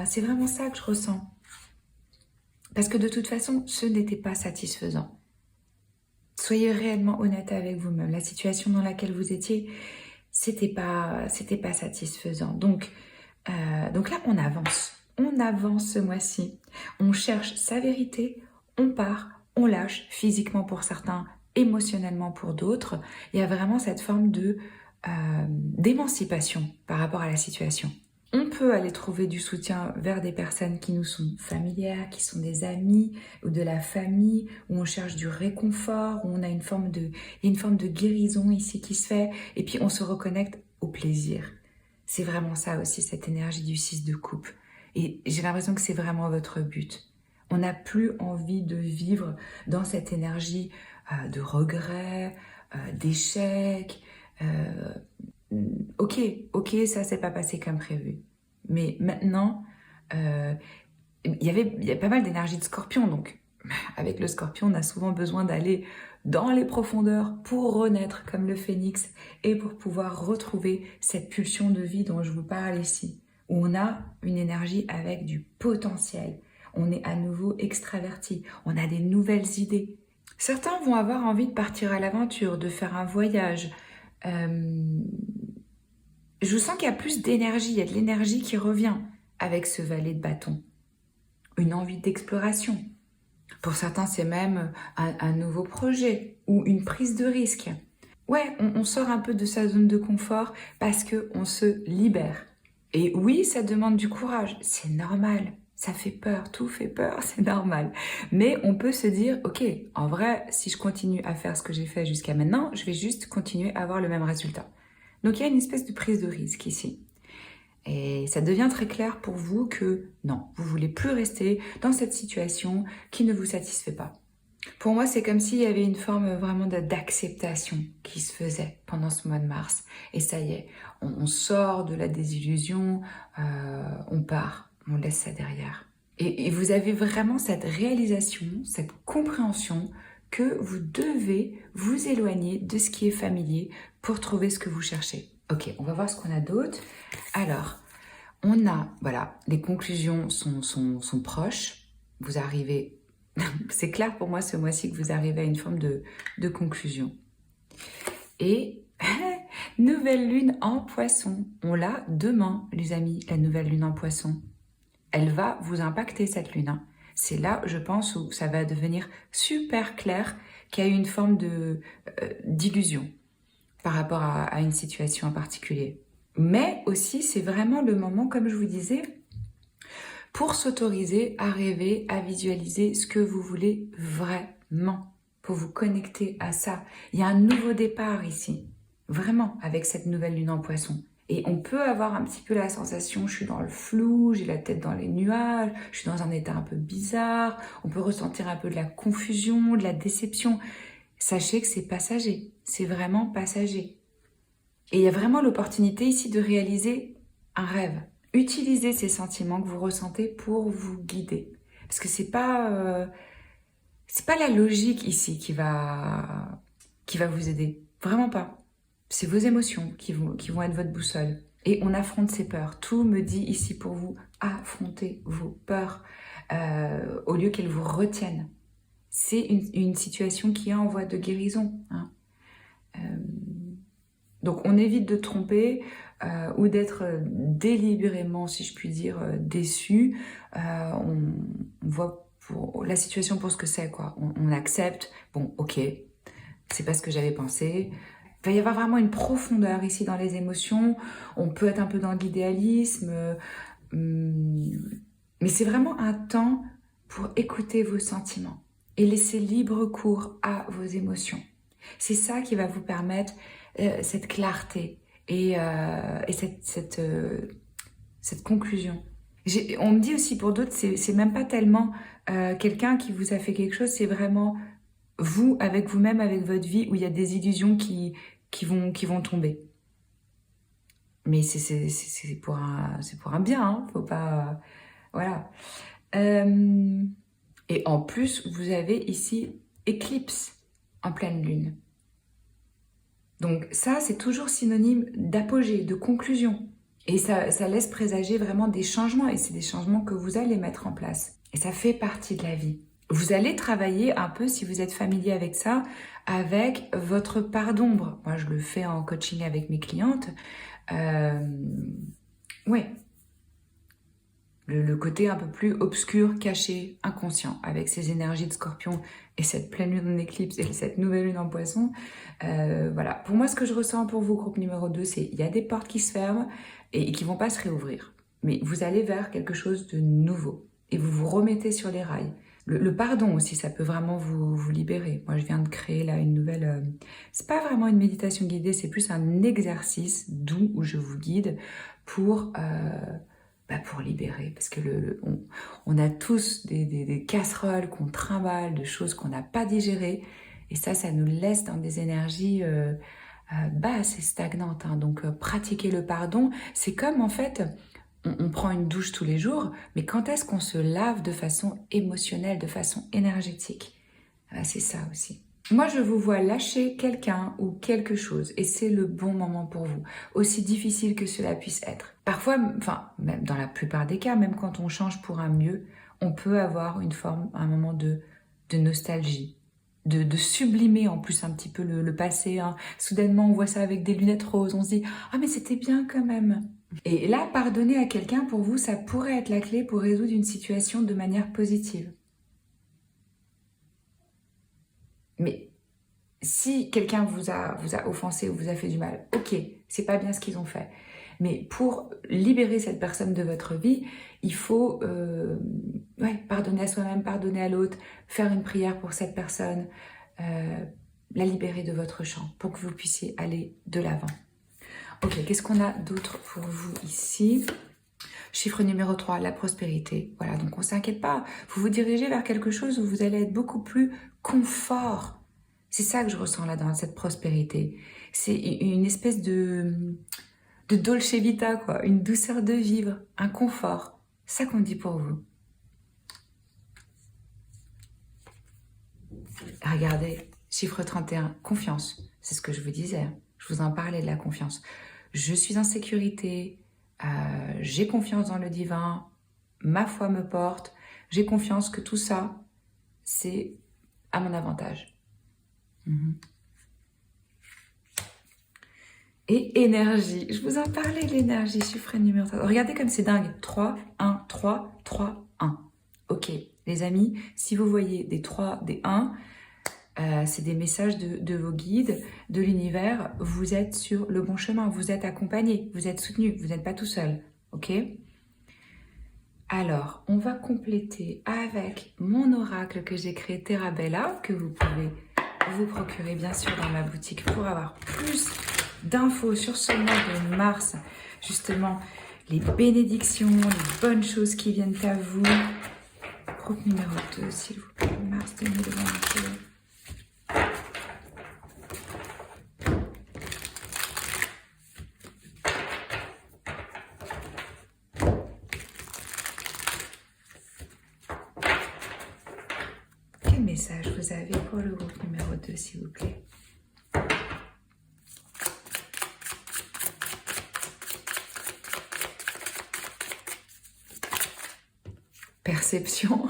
[SPEAKER 1] C'est vraiment ça que je ressens. Parce que de toute façon, ce n'était pas satisfaisant. Soyez réellement honnête avec vous-même. La situation dans laquelle vous étiez, c'était pas satisfaisant. Donc là, on avance ce mois-ci. On cherche sa vérité, on part, on lâche physiquement pour certains, émotionnellement pour d'autres. Il y a vraiment cette forme d'émancipation par rapport à la situation. On peut aller trouver du soutien vers des personnes qui nous sont familières, qui sont des amis ou de la famille, où on cherche du réconfort, où on a il y a une forme de guérison ici qui se fait, et puis on se reconnecte au plaisir. C'est vraiment ça aussi, cette énergie du 6 de coupe. Et j'ai l'impression que c'est vraiment votre but. On n'a plus envie de vivre dans cette énergie de regret, d'échec. Ok, ça s'est pas passé comme prévu. Mais maintenant, il y a pas mal d'énergie de scorpion, donc avec le scorpion, on a souvent besoin d'aller dans les profondeurs pour renaître comme le phénix et pour pouvoir retrouver cette pulsion de vie dont je vous parle ici, où on a une énergie avec du potentiel. On est à nouveau extraverti, on a des nouvelles idées. Certains vont avoir envie de partir à l'aventure, de faire un voyage. Je vous sens qu'il y a plus d'énergie, il y a de l'énergie qui revient avec ce valet de bâton. Une envie d'exploration. Pour certains, c'est même un nouveau projet ou une prise de risque. Ouais, on sort un peu de sa zone de confort parce qu'on se libère. Et oui, ça demande du courage, c'est normal. Ça fait peur, tout fait peur, c'est normal. Mais on peut se dire, ok, en vrai, si je continue à faire ce que j'ai fait jusqu'à maintenant, je vais juste continuer à avoir le même résultat. Donc il y a une espèce de prise de risque ici. Et ça devient très clair pour vous que non, vous voulez plus rester dans cette situation qui ne vous satisfait pas. Pour moi, c'est comme s'il y avait une forme vraiment d'acceptation qui se faisait pendant ce mois de mars. Et ça y est, on sort de la désillusion, on part, on laisse ça derrière. Et vous avez vraiment cette réalisation, cette compréhension que vous devez vous éloigner de ce qui est familier pour trouver ce que vous cherchez. Ok, on va voir ce qu'on a d'autre. Alors, on a, voilà, les conclusions sont proches. Vous arrivez, c'est clair pour moi ce mois-ci que vous arrivez à une forme de conclusion. Et nouvelle lune en poisson. On l'a demain, les amis, la nouvelle lune en poisson. Elle va vous impacter cette lune. C'est là, je pense, où ça va devenir super clair qu'il y a eu une forme d'illusion par rapport à une situation en particulier. Mais aussi, c'est vraiment le moment, comme je vous disais, pour s'autoriser à rêver, à visualiser ce que vous voulez vraiment, pour vous connecter à ça. Il y a un nouveau départ ici, vraiment, avec cette nouvelle lune en poisson. Et on peut avoir un petit peu la sensation, je suis dans le flou, j'ai la tête dans les nuages, je suis dans un état un peu bizarre, on peut ressentir un peu de la confusion, de la déception. Sachez que c'est passager, c'est vraiment passager. Et il y a vraiment l'opportunité ici de réaliser un rêve. Utilisez ces sentiments que vous ressentez pour vous guider. Parce que c'est pas la logique ici qui va vous aider. Vraiment pas. C'est vos émotions qui vont être votre boussole. Et on affronte ses peurs. Tout me dit ici pour vous, affrontez vos peurs au lieu qu'elles vous retiennent. C'est une situation qui est en voie de guérison. Hein. Donc on évite de tromper ou d'être délibérément, si je puis dire, déçu. On voit la situation pour ce que c'est, quoi. On accepte, bon, ok, c'est pas ce que j'avais pensé. Il va y avoir vraiment une profondeur ici dans les émotions. On peut être un peu dans l'idéalisme, mais c'est vraiment un temps pour écouter vos sentiments et laisser libre cours à vos émotions. C'est ça qui va vous permettre cette clarté et cette conclusion. On me dit aussi pour d'autres, c'est même pas tellement quelqu'un qui vous a fait quelque chose, c'est vraiment vous, avec vous-même, avec votre vie, où il y a des illusions qui vont tomber. Mais c'est pour un bien, hein, faut pas... voilà. Et en plus, vous avez ici éclipse en pleine lune. Donc ça, c'est toujours synonyme d'apogée, de conclusion. Et ça laisse présager vraiment des changements, et c'est des changements que vous allez mettre en place. Et ça fait partie de la vie. Vous allez travailler un peu, si vous êtes familier avec ça, avec votre part d'ombre. Moi, je le fais en coaching avec mes clientes. Ouais. le côté un peu plus obscur, caché, inconscient, avec ces énergies de Scorpion et cette pleine lune en éclipse et cette nouvelle lune en Poisson. Voilà, pour moi, ce que je ressens pour vous, groupe numéro 2, c'est il y a des portes qui se ferment et qui vont pas se réouvrir. Mais vous allez vers quelque chose de nouveau et vous vous remettez sur les rails. Le pardon aussi, ça peut vraiment vous libérer. Moi, je viens de créer là une nouvelle... c'est pas vraiment une méditation guidée, c'est plus un exercice doux où je vous guide pour libérer. Parce que on a tous des casseroles qu'on trimballe, de choses qu'on n'a pas digérées. Et ça nous laisse dans des énergies basses et stagnantes. Hein. Donc, pratiquer le pardon, c'est comme en fait... On prend une douche tous les jours, mais quand est-ce qu'on se lave de façon émotionnelle, de façon énergétique? C'est ça aussi. Moi, je vous vois lâcher quelqu'un ou quelque chose, et c'est le bon moment pour vous, aussi difficile que cela puisse être. Parfois, enfin, même dans la plupart des cas, même quand on change pour un mieux, on peut avoir un moment de nostalgie, de sublimer en plus un petit peu le passé. Hein. Soudainement, on voit ça avec des lunettes roses, on se dit « Ah, mais c'était bien quand même !» Et là, pardonner à quelqu'un, pour vous, ça pourrait être la clé pour résoudre une situation de manière positive. Mais si quelqu'un vous a offensé ou vous a fait du mal, ok, c'est pas bien ce qu'ils ont fait. Mais pour libérer cette personne de votre vie, il faut pardonner à soi-même, pardonner à l'autre, faire une prière pour cette personne, la libérer de votre champ pour que vous puissiez aller de l'avant. Ok, qu'est-ce qu'on a d'autre pour vous ici? Chiffre numéro 3, la prospérité. Voilà, donc on ne s'inquiète pas. Vous vous dirigez vers quelque chose où vous allez être beaucoup plus confort. C'est ça que je ressens là dans cette prospérité. C'est une espèce de dolce vita, quoi. Une douceur de vivre, un confort. C'est ça qu'on dit pour vous. Regardez, chiffre 31, confiance. C'est ce que je vous disais. Je vous en parlais de la confiance. Je suis en sécurité, j'ai confiance dans le divin, ma foi me porte, j'ai confiance que tout ça, c'est à mon avantage. Et énergie, je vous en parlais de l'énergie, chiffre numéro 3. Regardez comme c'est dingue, 3, 1, 3, 3, 1. Ok, les amis, si vous voyez des 3, des 1, c'est des messages de vos guides, de l'univers. Vous êtes sur le bon chemin, vous êtes accompagné, vous êtes soutenu, vous n'êtes pas tout seul. Ok? Alors, on va compléter avec mon oracle que j'ai créé Terra Bella, que vous pouvez vous procurer bien sûr dans ma boutique pour avoir plus d'infos sur ce mois de mars. Justement, les bénédictions, les bonnes choses qui viennent à vous. Groupe numéro 2, s'il vous plaît, mars 2022. Quel message vous avez pour le groupe numéro 2, s'il vous plaît? Perception.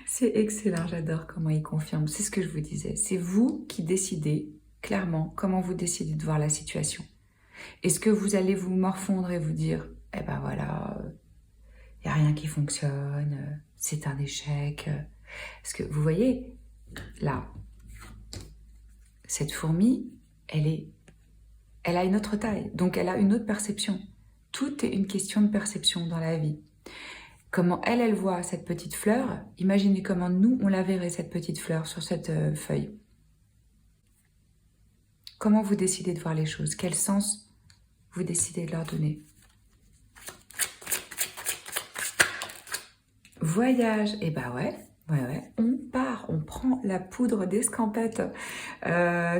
[SPEAKER 1] C'est excellent, j'adore comment il confirme. C'est ce que je vous disais. C'est vous qui décidez clairement comment vous décidez de voir la situation. Est-ce que vous allez vous morfondre et vous dire « Eh ben voilà, il n'y a rien qui fonctionne, c'est un échec ». Parce que vous voyez, là, cette fourmi, elle a une autre taille, donc elle a une autre perception. Tout est une question de perception dans la vie. Comment elle voit cette petite fleur, imaginez comment nous, on la verrait, cette petite fleur, sur cette feuille. Comment vous décidez de voir les choses? Quel sens vous décidez de leur donner? Voyage, et bah ouais, on part, on prend la poudre d'escampette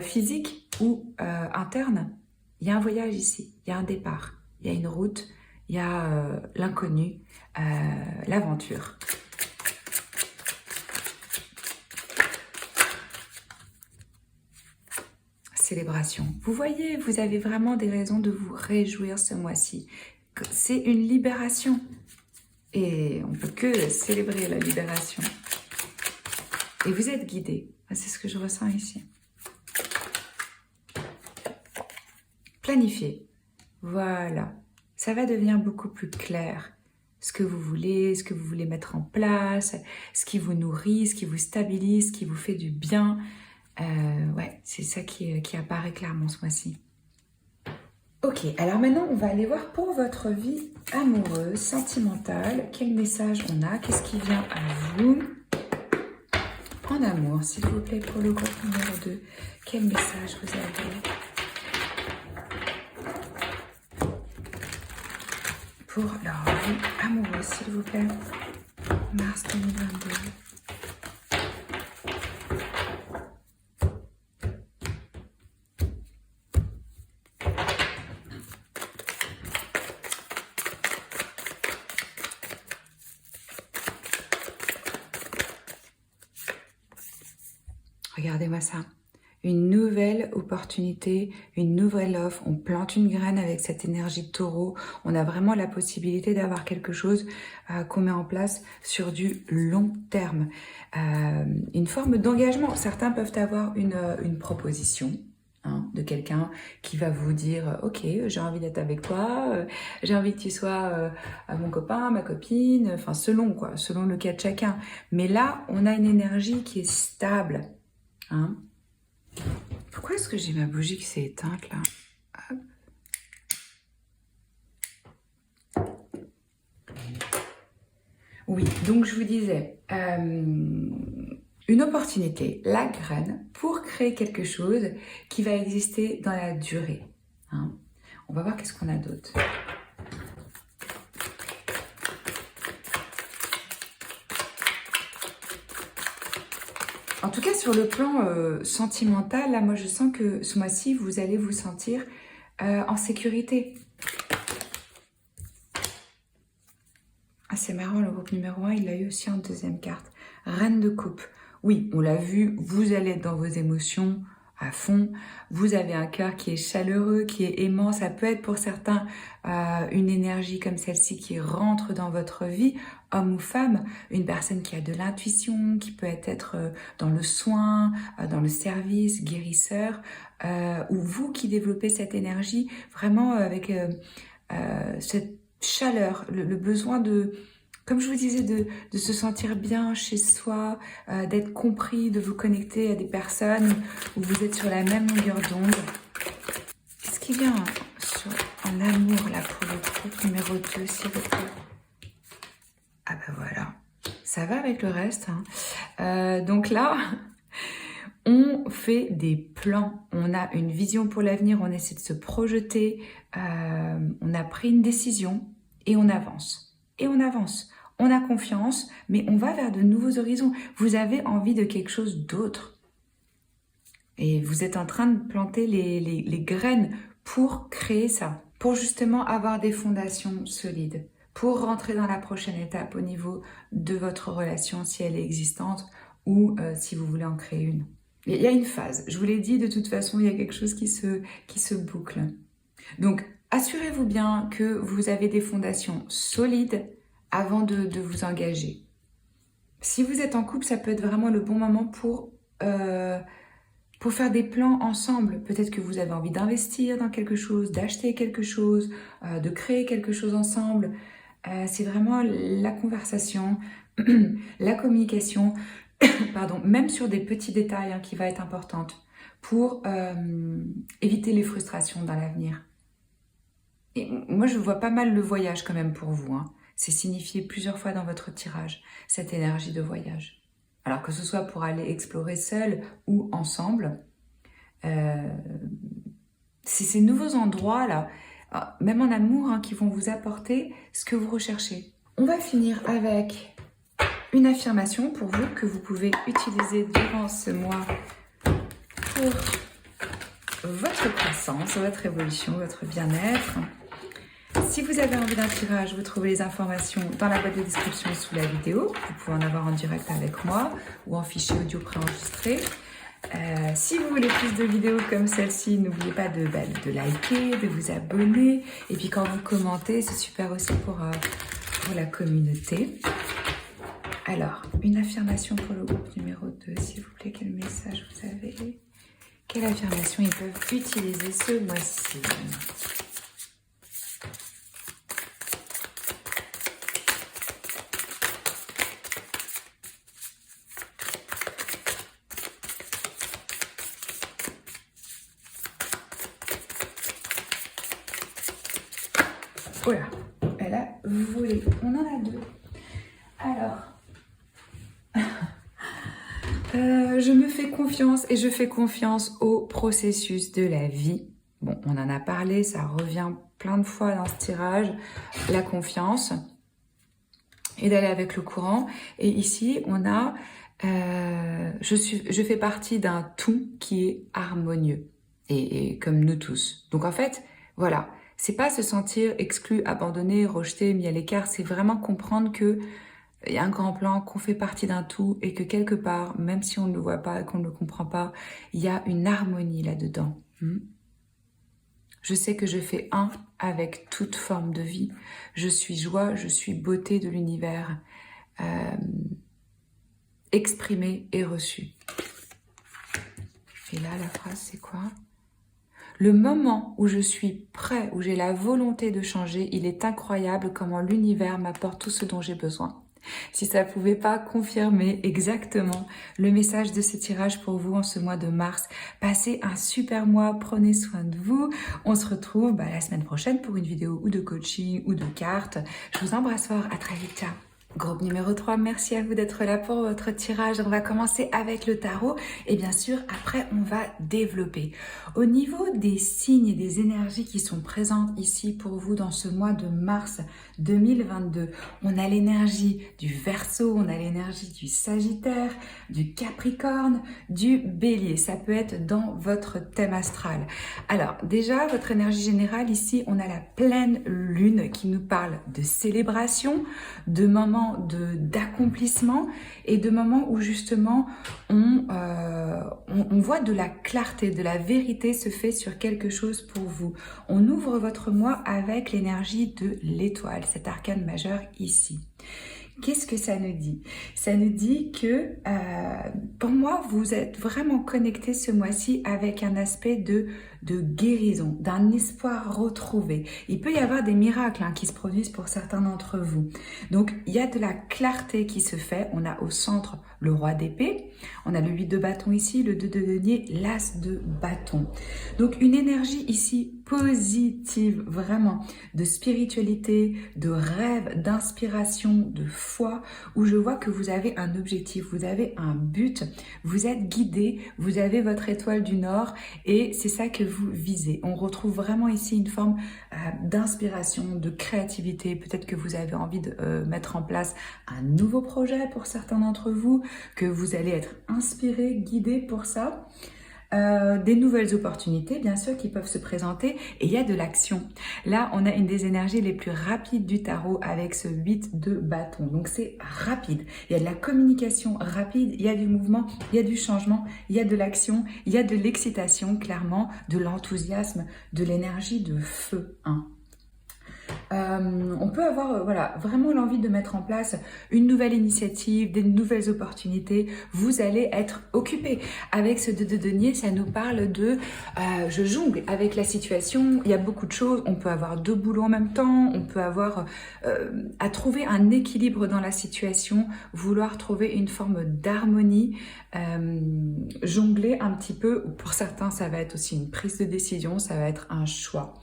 [SPEAKER 1] physique ou interne. Il y a un voyage ici, il y a un départ, il y a une route, il y a l'inconnu, l'aventure. Célébration. Vous voyez, vous avez vraiment des raisons de vous réjouir ce mois-ci. C'est une libération. Et on ne peut que célébrer la libération. Et vous êtes guidés. C'est ce que je ressens ici. Planifier. Voilà. Ça va devenir beaucoup plus clair ce que vous voulez mettre en place, ce qui vous nourrit, ce qui vous stabilise, ce qui vous fait du bien. Ouais, c'est ça qui apparaît clairement ce mois-ci. Ok, alors maintenant on va aller voir pour votre vie amoureuse, sentimentale, quel message on a, qu'est-ce qui vient à vous en amour, s'il vous plaît, pour le groupe numéro 2, quel message vous avez pour leur vie amoureuse, s'il vous plaît, mars 2022. Regardez-moi ça. Une nouvelle opportunité, une nouvelle offre. On plante une graine avec cette énergie de taureau. On a vraiment la possibilité d'avoir quelque chose qu'on met en place sur du long terme. Une forme d'engagement. Certains peuvent avoir une proposition. De quelqu'un qui va vous dire « Ok, j'ai envie d'être avec toi, j'ai envie que tu sois mon copain, ma copine, enfin selon le cas de chacun. » Mais là, on a une énergie qui est stable. Pourquoi est-ce que j'ai ma bougie qui s'est éteinte là? Hop. Oui, donc je vous disais... une opportunité, la graine, pour créer quelque chose qui va exister dans la durée. On va voir qu'est-ce qu'on a d'autre. En tout cas, sur le plan sentimental, là, moi, je sens que ce mois-ci, vous allez vous sentir en sécurité. Ah, c'est marrant, le groupe numéro 1, il l'a eu aussi en deuxième carte. Reine de coupe. Oui, on l'a vu, vous allez être dans vos émotions à fond. Vous avez un cœur qui est chaleureux, qui est aimant. Ça peut être pour certains une énergie comme celle-ci qui rentre dans votre vie, homme ou femme. Une personne qui a de l'intuition, qui peut être dans le soin, dans le service, guérisseur. Ou vous qui développez cette énergie vraiment avec cette chaleur, le besoin de... Comme je vous disais, de se sentir bien chez soi, d'être compris, de vous connecter à des personnes où vous êtes sur la même longueur d'onde. Qu'est-ce qui vient en amour là pour le groupe numéro 2, s'il vous plaît? Ah ben voilà, ça va avec le reste. Donc là, on fait des plans, on a une vision pour l'avenir, on essaie de se projeter, on a pris une décision et on avance. Et on avance. On a confiance, mais on va vers de nouveaux horizons. Vous avez envie de quelque chose d'autre. Et vous êtes en train de planter les graines pour créer ça. Pour justement avoir des fondations solides. Pour rentrer dans la prochaine étape au niveau de votre relation, si elle est existante, ou si vous voulez en créer une. Il y a une phase. Je vous l'ai dit, de toute façon, il y a quelque chose qui se boucle. Donc, assurez-vous bien que vous avez des fondations solides avant de vous engager. Si vous êtes en couple, ça peut être vraiment le bon moment pour faire des plans ensemble. Peut-être que vous avez envie d'investir dans quelque chose, d'acheter quelque chose, de créer quelque chose ensemble. C'est vraiment la conversation, la communication, pardon, même sur des petits détails qui va être importante pour éviter les frustrations dans l'avenir. Et moi, je vois pas mal le voyage quand même pour vous. C'est signifié plusieurs fois dans votre tirage, cette énergie de voyage. Alors que ce soit pour aller explorer seul ou ensemble, c'est ces nouveaux endroits-là, même en amour, qui vont vous apporter ce que vous recherchez. On va finir avec une affirmation pour vous que vous pouvez utiliser durant ce mois pour votre croissance, votre évolution, votre bien-être. Si vous avez envie d'un tirage, vous trouvez les informations dans la boîte de description sous la vidéo. Vous pouvez en avoir en direct avec moi ou en fichier audio préenregistré. Si vous voulez plus de vidéos comme celle-ci, n'oubliez pas de liker, de vous abonner. Et puis quand vous commentez, c'est super aussi pour la communauté. Alors, une affirmation pour le groupe numéro 2, s'il vous plaît. Quel message vous avez? Quelle affirmation ils peuvent utiliser ce mois-ci? Oh là, elle a volé. On en a deux. Alors, je me fais confiance et je fais confiance au processus de la vie. Bon, on en a parlé, ça revient plein de fois dans ce tirage, la confiance et d'aller avec le courant. Et ici, on a, je fais partie d'un tout qui est harmonieux et comme nous tous. Donc en fait, voilà, c'est pas se sentir exclu, abandonné, rejeté, mis à l'écart, c'est vraiment comprendre que il y a un grand plan, qu'on fait partie d'un tout et que quelque part, même si on ne le voit pas, qu'on ne le comprend pas, il y a une harmonie là-dedans. Je sais que je fais un avec toute forme de vie. Je suis joie, je suis beauté de l'univers, exprimée et reçue. Et là, la phrase, c'est quoi? Le moment où je suis prêt, où j'ai la volonté de changer, il est incroyable comment l'univers m'apporte tout ce dont j'ai besoin. Si ça ne pouvait pas confirmer exactement le message de ce tirage pour vous en ce mois de mars, passez un super mois, prenez soin de vous. On se retrouve la semaine prochaine pour une vidéo ou de coaching ou de cartes. Je vous embrasse fort, à très vite, ciao. Groupe numéro 3, merci à vous d'être là pour votre tirage. On va commencer avec le tarot et bien sûr, après, on va développer. Au niveau des signes et des énergies qui sont présentes ici pour vous dans ce mois de mars 2022, on a l'énergie du Verseau, on a l'énergie du Sagittaire, du Capricorne, du Bélier. Ça peut être dans votre thème astral. Alors, déjà, votre énergie générale, ici, on a la pleine lune qui nous parle de célébration, de moments d'accomplissement et de moments où justement on voit de la clarté, de la vérité se fait sur quelque chose pour vous. On ouvre votre mois avec l'énergie de l'étoile, cet arcane majeur ici. Qu'est-ce que ça nous dit? Ça nous dit que pour moi, vous êtes vraiment connecté ce mois-ci avec un aspect de guérison, d'un espoir retrouvé. Il peut y avoir des miracles qui se produisent pour certains d'entre vous. Donc, il y a de la clarté qui se fait. On a au centre le roi d'épée, on a le 8 de bâton ici, le 2 de denier, l'as de bâton. Donc, une énergie ici positive, vraiment, de spiritualité, de rêve, d'inspiration, de foi, où je vois que vous avez un objectif, vous avez un but, vous êtes guidé, vous avez votre étoile du Nord et c'est ça que vous visez. On retrouve vraiment ici une forme d'inspiration, de créativité. Peut-être que vous avez envie de mettre en place un nouveau projet pour certains d'entre vous, que vous allez être inspiré, guidé pour ça. Des nouvelles opportunités, bien sûr, qui peuvent se présenter et il y a de l'action. Là, on a une des énergies les plus rapides du tarot avec ce 8 de bâton. Donc, c'est rapide. Il y a de la communication rapide, il y a du mouvement, il y a du changement, il y a de l'action, il y a de l'excitation, clairement, de l'enthousiasme, de l'énergie de feu. On peut avoir vraiment l'envie de mettre en place une nouvelle initiative, des nouvelles opportunités. Vous allez être occupé. Avec ce 2 de denier, ça nous parle de je jongle avec la situation. Il y a beaucoup de choses. On peut avoir 2 boulots en même temps. On peut avoir à trouver un équilibre dans la situation, vouloir trouver une forme d'harmonie, jongler un petit peu. Pour certains, ça va être aussi une prise de décision, ça va être un choix.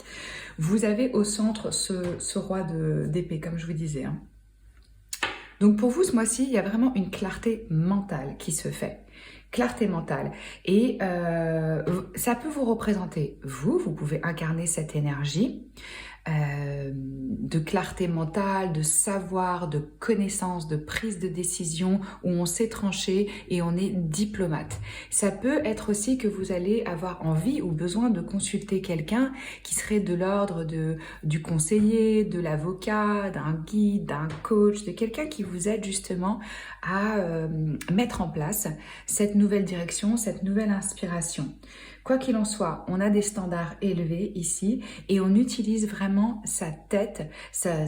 [SPEAKER 1] Vous avez au centre ce roi d'épée, comme je vous disais. Donc pour vous, ce mois-ci, il y a vraiment une clarté mentale qui se fait. Clarté mentale. Et ça peut vous représenter. Vous pouvez incarner cette énergie de clarté mentale, de savoir, de connaissance, de prise de décision, où on sait trancher et on est diplomate. Ça peut être aussi que vous allez avoir envie ou besoin de consulter quelqu'un qui serait de l'ordre du conseiller, de l'avocat, d'un guide, d'un coach, de quelqu'un qui vous aide justement à mettre en place cette nouvelle direction, cette nouvelle inspiration. Quoi qu'il en soit, on a des standards élevés ici et on utilise vraiment sa tête, sa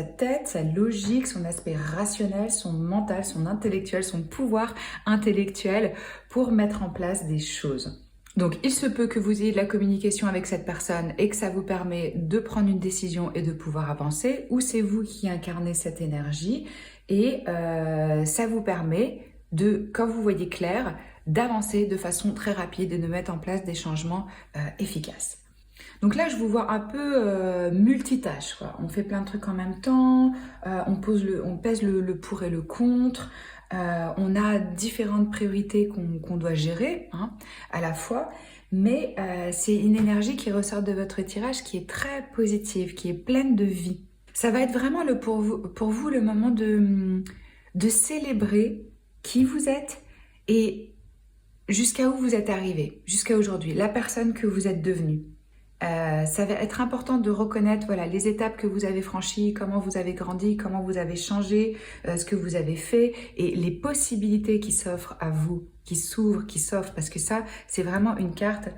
[SPEAKER 1] tête, sa logique, son aspect rationnel, son mental, son intellectuel, son pouvoir intellectuel pour mettre en place des choses. Donc, il se peut que vous ayez de la communication avec cette personne et que ça vous permet de prendre une décision et de pouvoir avancer, ou c'est vous qui incarnez cette énergie et ça vous permet de, quand vous voyez clair, d'avancer de façon très rapide et de mettre en place des changements efficaces. Donc là, je vous vois un peu multitâche, quoi. On fait plein de trucs en même temps, on pèse le pour et le contre, on a différentes priorités qu'on doit gérer hein, à la fois, mais c'est une énergie qui ressort de votre tirage qui est très positive, qui est pleine de vie. Ça va être vraiment pour vous le moment de célébrer qui vous êtes et jusqu'à où vous êtes arrivé, jusqu'à aujourd'hui, la personne que vous êtes devenue. Ça va être important de reconnaître voilà, les étapes que vous avez franchies, comment vous avez grandi, comment vous avez changé, ce que vous avez fait et les possibilités qui s'offrent à vous, qui s'offrent, parce que ça, c'est vraiment une carte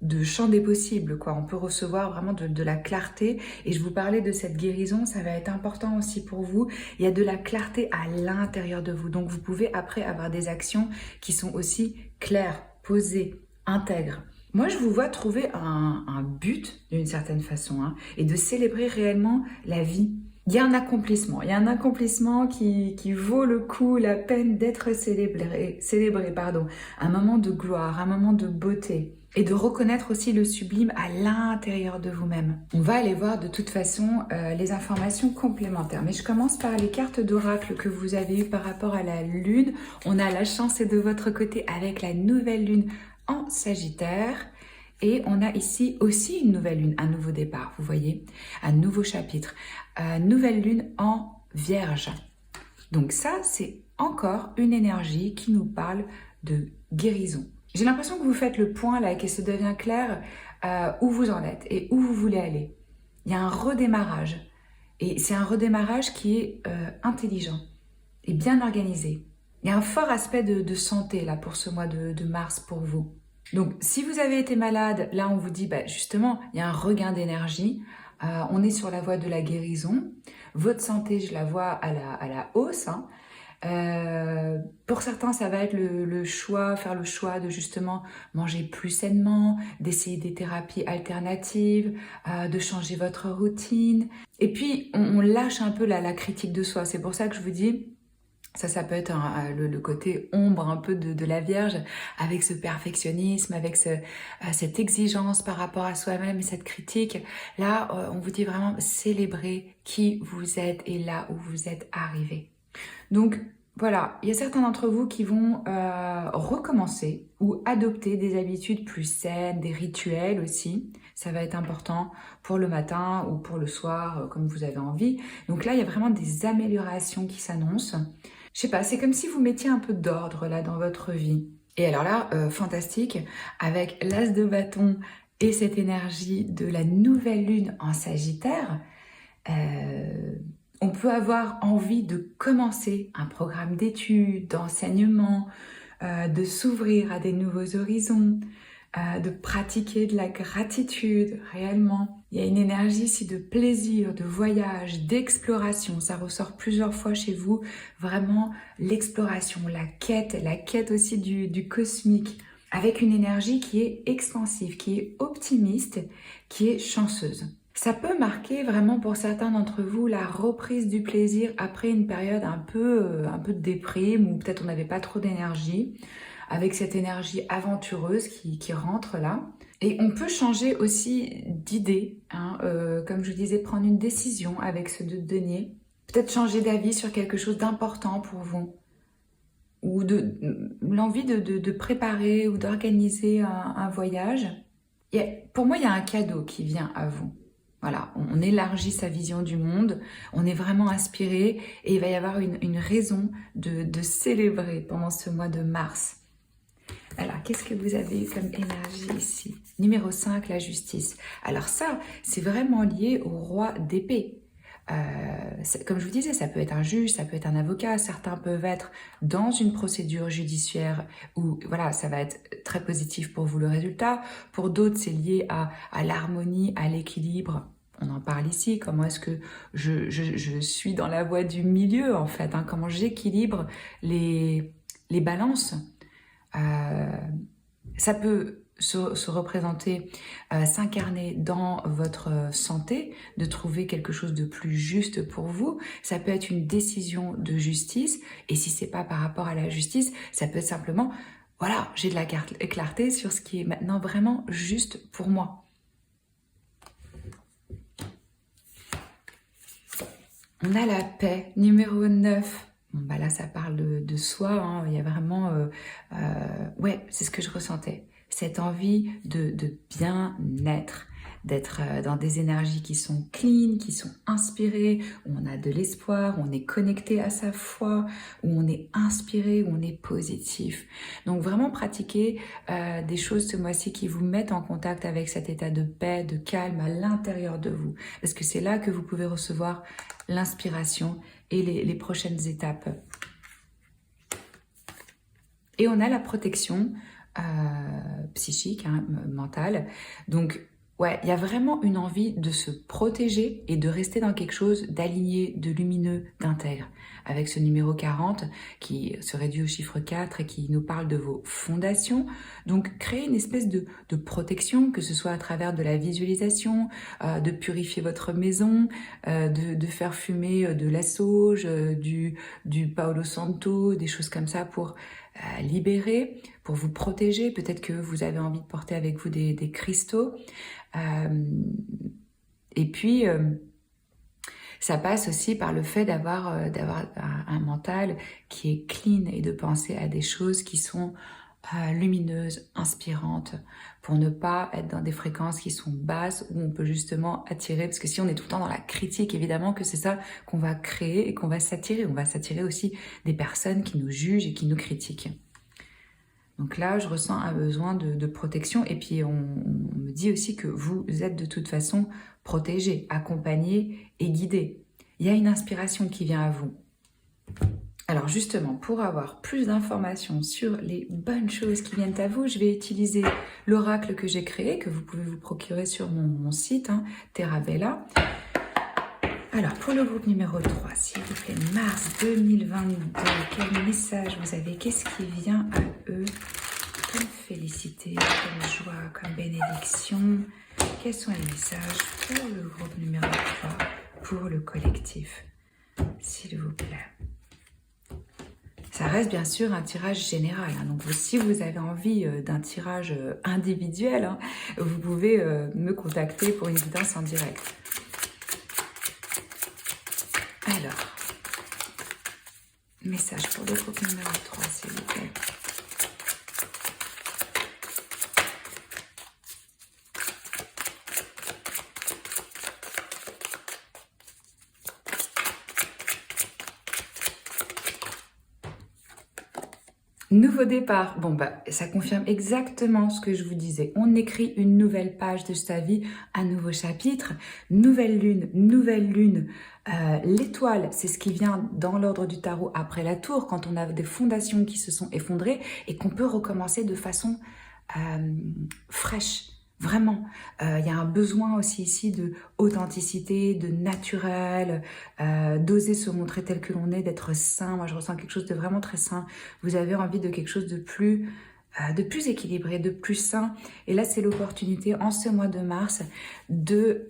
[SPEAKER 1] de champ des possibles, quoi. On peut recevoir vraiment de la clarté et je vous parlais de cette guérison, ça va être important aussi pour vous. Il y a de la clarté à l'intérieur de vous, donc vous pouvez après avoir des actions qui sont aussi claires, posées, intègres. Moi, je vous vois trouver un but d'une certaine façon hein, et de célébrer réellement la vie. Il y a un accomplissement qui vaut le coup, la peine d'être célébré, pardon. Un moment de gloire, un moment de beauté et de reconnaître aussi le sublime à l'intérieur de vous-même. On va aller voir de toute façon les informations complémentaires, mais je commence par les cartes d'oracle que vous avez eues par rapport à la lune. On a la chance est de votre côté avec la nouvelle lune en Sagittaire et on a ici aussi une nouvelle lune, un nouveau départ, vous voyez, un nouveau chapitre, nouvelle lune en Vierge. Donc ça, c'est encore une énergie qui nous parle de guérison. J'ai l'impression que vous faites le point là et que ça devient clair où vous en êtes et où vous voulez aller. Il y a un redémarrage et c'est un redémarrage qui est intelligent et bien organisé. Il y a un fort aspect de santé là pour ce mois de mars pour vous. Donc si vous avez été malade, là on vous dit justement il y a un regain d'énergie, on est sur la voie de la guérison, votre santé je la vois à la hausse. Hein. Pour certains ça va être faire le choix de justement manger plus sainement, d'essayer des thérapies alternatives, de changer votre routine. Et puis on lâche un peu la critique de soi, c'est pour ça que je vous dis ça peut être le côté ombre un peu de la Vierge, avec ce perfectionnisme, avec cette exigence par rapport à soi-même et cette critique. Là, on vous dit vraiment célébrer qui vous êtes et là où vous êtes arrivé. Donc voilà, il y a certains d'entre vous qui vont recommencer ou adopter des habitudes plus saines, des rituels aussi. Ça va être important pour le matin ou pour le soir, comme vous avez envie. Donc là, il y a vraiment des améliorations qui s'annoncent. Je sais pas, c'est comme si vous mettiez un peu d'ordre là dans votre vie. Et alors là, fantastique, avec l'as de bâton et cette énergie de la nouvelle lune en Sagittaire, on peut avoir envie de commencer un programme d'études, d'enseignement, de s'ouvrir à des nouveaux horizons, de pratiquer de la gratitude réellement. Il y a une énergie ici de plaisir, de voyage, d'exploration. Ça ressort plusieurs fois chez vous. Vraiment l'exploration, la quête aussi du cosmique. Avec une énergie qui est expansive, qui est optimiste, qui est chanceuse. Ça peut marquer vraiment pour certains d'entre vous la reprise du plaisir après une période un peu de déprime ou peut-être on n'avait pas trop d'énergie, avec cette énergie aventureuse qui rentre là. Et on peut changer aussi d'idée, hein, comme je vous disais, prendre une décision avec ce 2 de denier, peut-être changer d'avis sur quelque chose d'important pour vous, ou l'envie de préparer ou d'organiser un voyage. Pour moi, il y a un cadeau qui vient à vous. Voilà, on élargit sa vision du monde, on est vraiment inspiré et il va y avoir une raison de célébrer pendant ce mois de mars. Alors, qu'est-ce que vous avez comme énergie ici? Numéro 5, la justice. Alors ça, c'est vraiment lié au roi d'épée. Comme je vous disais, ça peut être un juge, ça peut être un avocat. Certains peuvent être dans une procédure judiciaire où voilà, ça va être très positif pour vous le résultat. Pour d'autres, c'est lié à l'harmonie, à l'équilibre. On en parle ici, comment est-ce que je suis dans la voie du milieu en fait, hein, comment j'équilibre les balances. Ça peut se représenter, s'incarner dans votre santé, de trouver quelque chose de plus juste pour vous. Ça peut être une décision de justice, et si c'est pas par rapport à la justice, ça peut être simplement voilà, j'ai de la clarté sur ce qui est maintenant vraiment juste pour moi. On a la paix, numéro 9. Bon, bah là, ça parle de soi, hein. Il y a vraiment... ouais, c'est ce que je ressentais. Cette envie de bien-être, d'être dans des énergies qui sont clean, qui sont inspirées, où on a de l'espoir, où on est connecté à sa foi, où on est inspiré, où on est positif. Donc vraiment pratiquer des choses ce mois-ci qui vous mettent en contact avec cet état de paix, de calme à l'intérieur de vous. Parce que c'est là que vous pouvez recevoir l'inspiration et les prochaines étapes. Et on a la protection psychique, hein, mentale. Donc, ouais, il y a vraiment une envie de se protéger et de rester dans quelque chose d'aligné, de lumineux, d'intègre. Avec ce numéro 40 qui se réduit au chiffre 4 et qui nous parle de vos fondations. Donc, créer une espèce de protection, que ce soit à travers de la visualisation, de purifier votre maison, de faire fumer de la sauge, du Paolo Santo, des choses comme ça pour libérer, pour vous protéger. Peut-être que vous avez envie de porter avec vous des cristaux. Et puis, ça passe aussi par le fait d'avoir un mental qui est clean et de penser à des choses qui sont lumineuses, inspirantes, pour ne pas être dans des fréquences qui sont basses où on peut justement attirer, parce que si on est tout le temps dans la critique, évidemment que c'est ça qu'on va créer et qu'on va s'attirer. On va s'attirer aussi des personnes qui nous jugent et qui nous critiquent. Donc là, je ressens un besoin de protection et puis on me dit aussi que vous êtes de toute façon protégé, accompagné et guidé. Il y a une inspiration qui vient à vous. Alors justement, pour avoir plus d'informations sur les bonnes choses qui viennent à vous, je vais utiliser l'oracle que j'ai créé, que vous pouvez vous procurer sur mon site, hein, Terra Bella. Alors, pour le groupe numéro 3, s'il vous plaît, mars 2022, quel message vous avez? Qu'est-ce qui vient à eux comme félicité, comme joie, comme bénédiction? Quels sont les messages pour le groupe numéro 3, pour le collectif, s'il vous plaît? Ça reste bien sûr un tirage général, hein. Donc si vous avez envie d'un tirage individuel, hein, vous pouvez me contacter pour une guidance en direct. Alors, message pour le groupe numéro 3, s'il vous plaît. Nouveau départ. Bon, bah, ça confirme exactement ce que je vous disais. On écrit une nouvelle page de sa vie, un nouveau chapitre, nouvelle lune, nouvelle lune. L'étoile, c'est ce qui vient dans l'ordre du tarot après la tour, quand on a des fondations qui se sont effondrées et qu'on peut recommencer de façon fraîche. Vraiment, il y a un besoin aussi ici de authenticité, de naturel, d'oser se montrer tel que l'on est, d'être sain. Moi, je ressens quelque chose de vraiment très sain. Vous avez envie de quelque chose de plus équilibré, de plus sain. Et là, c'est l'opportunité en ce mois de mars de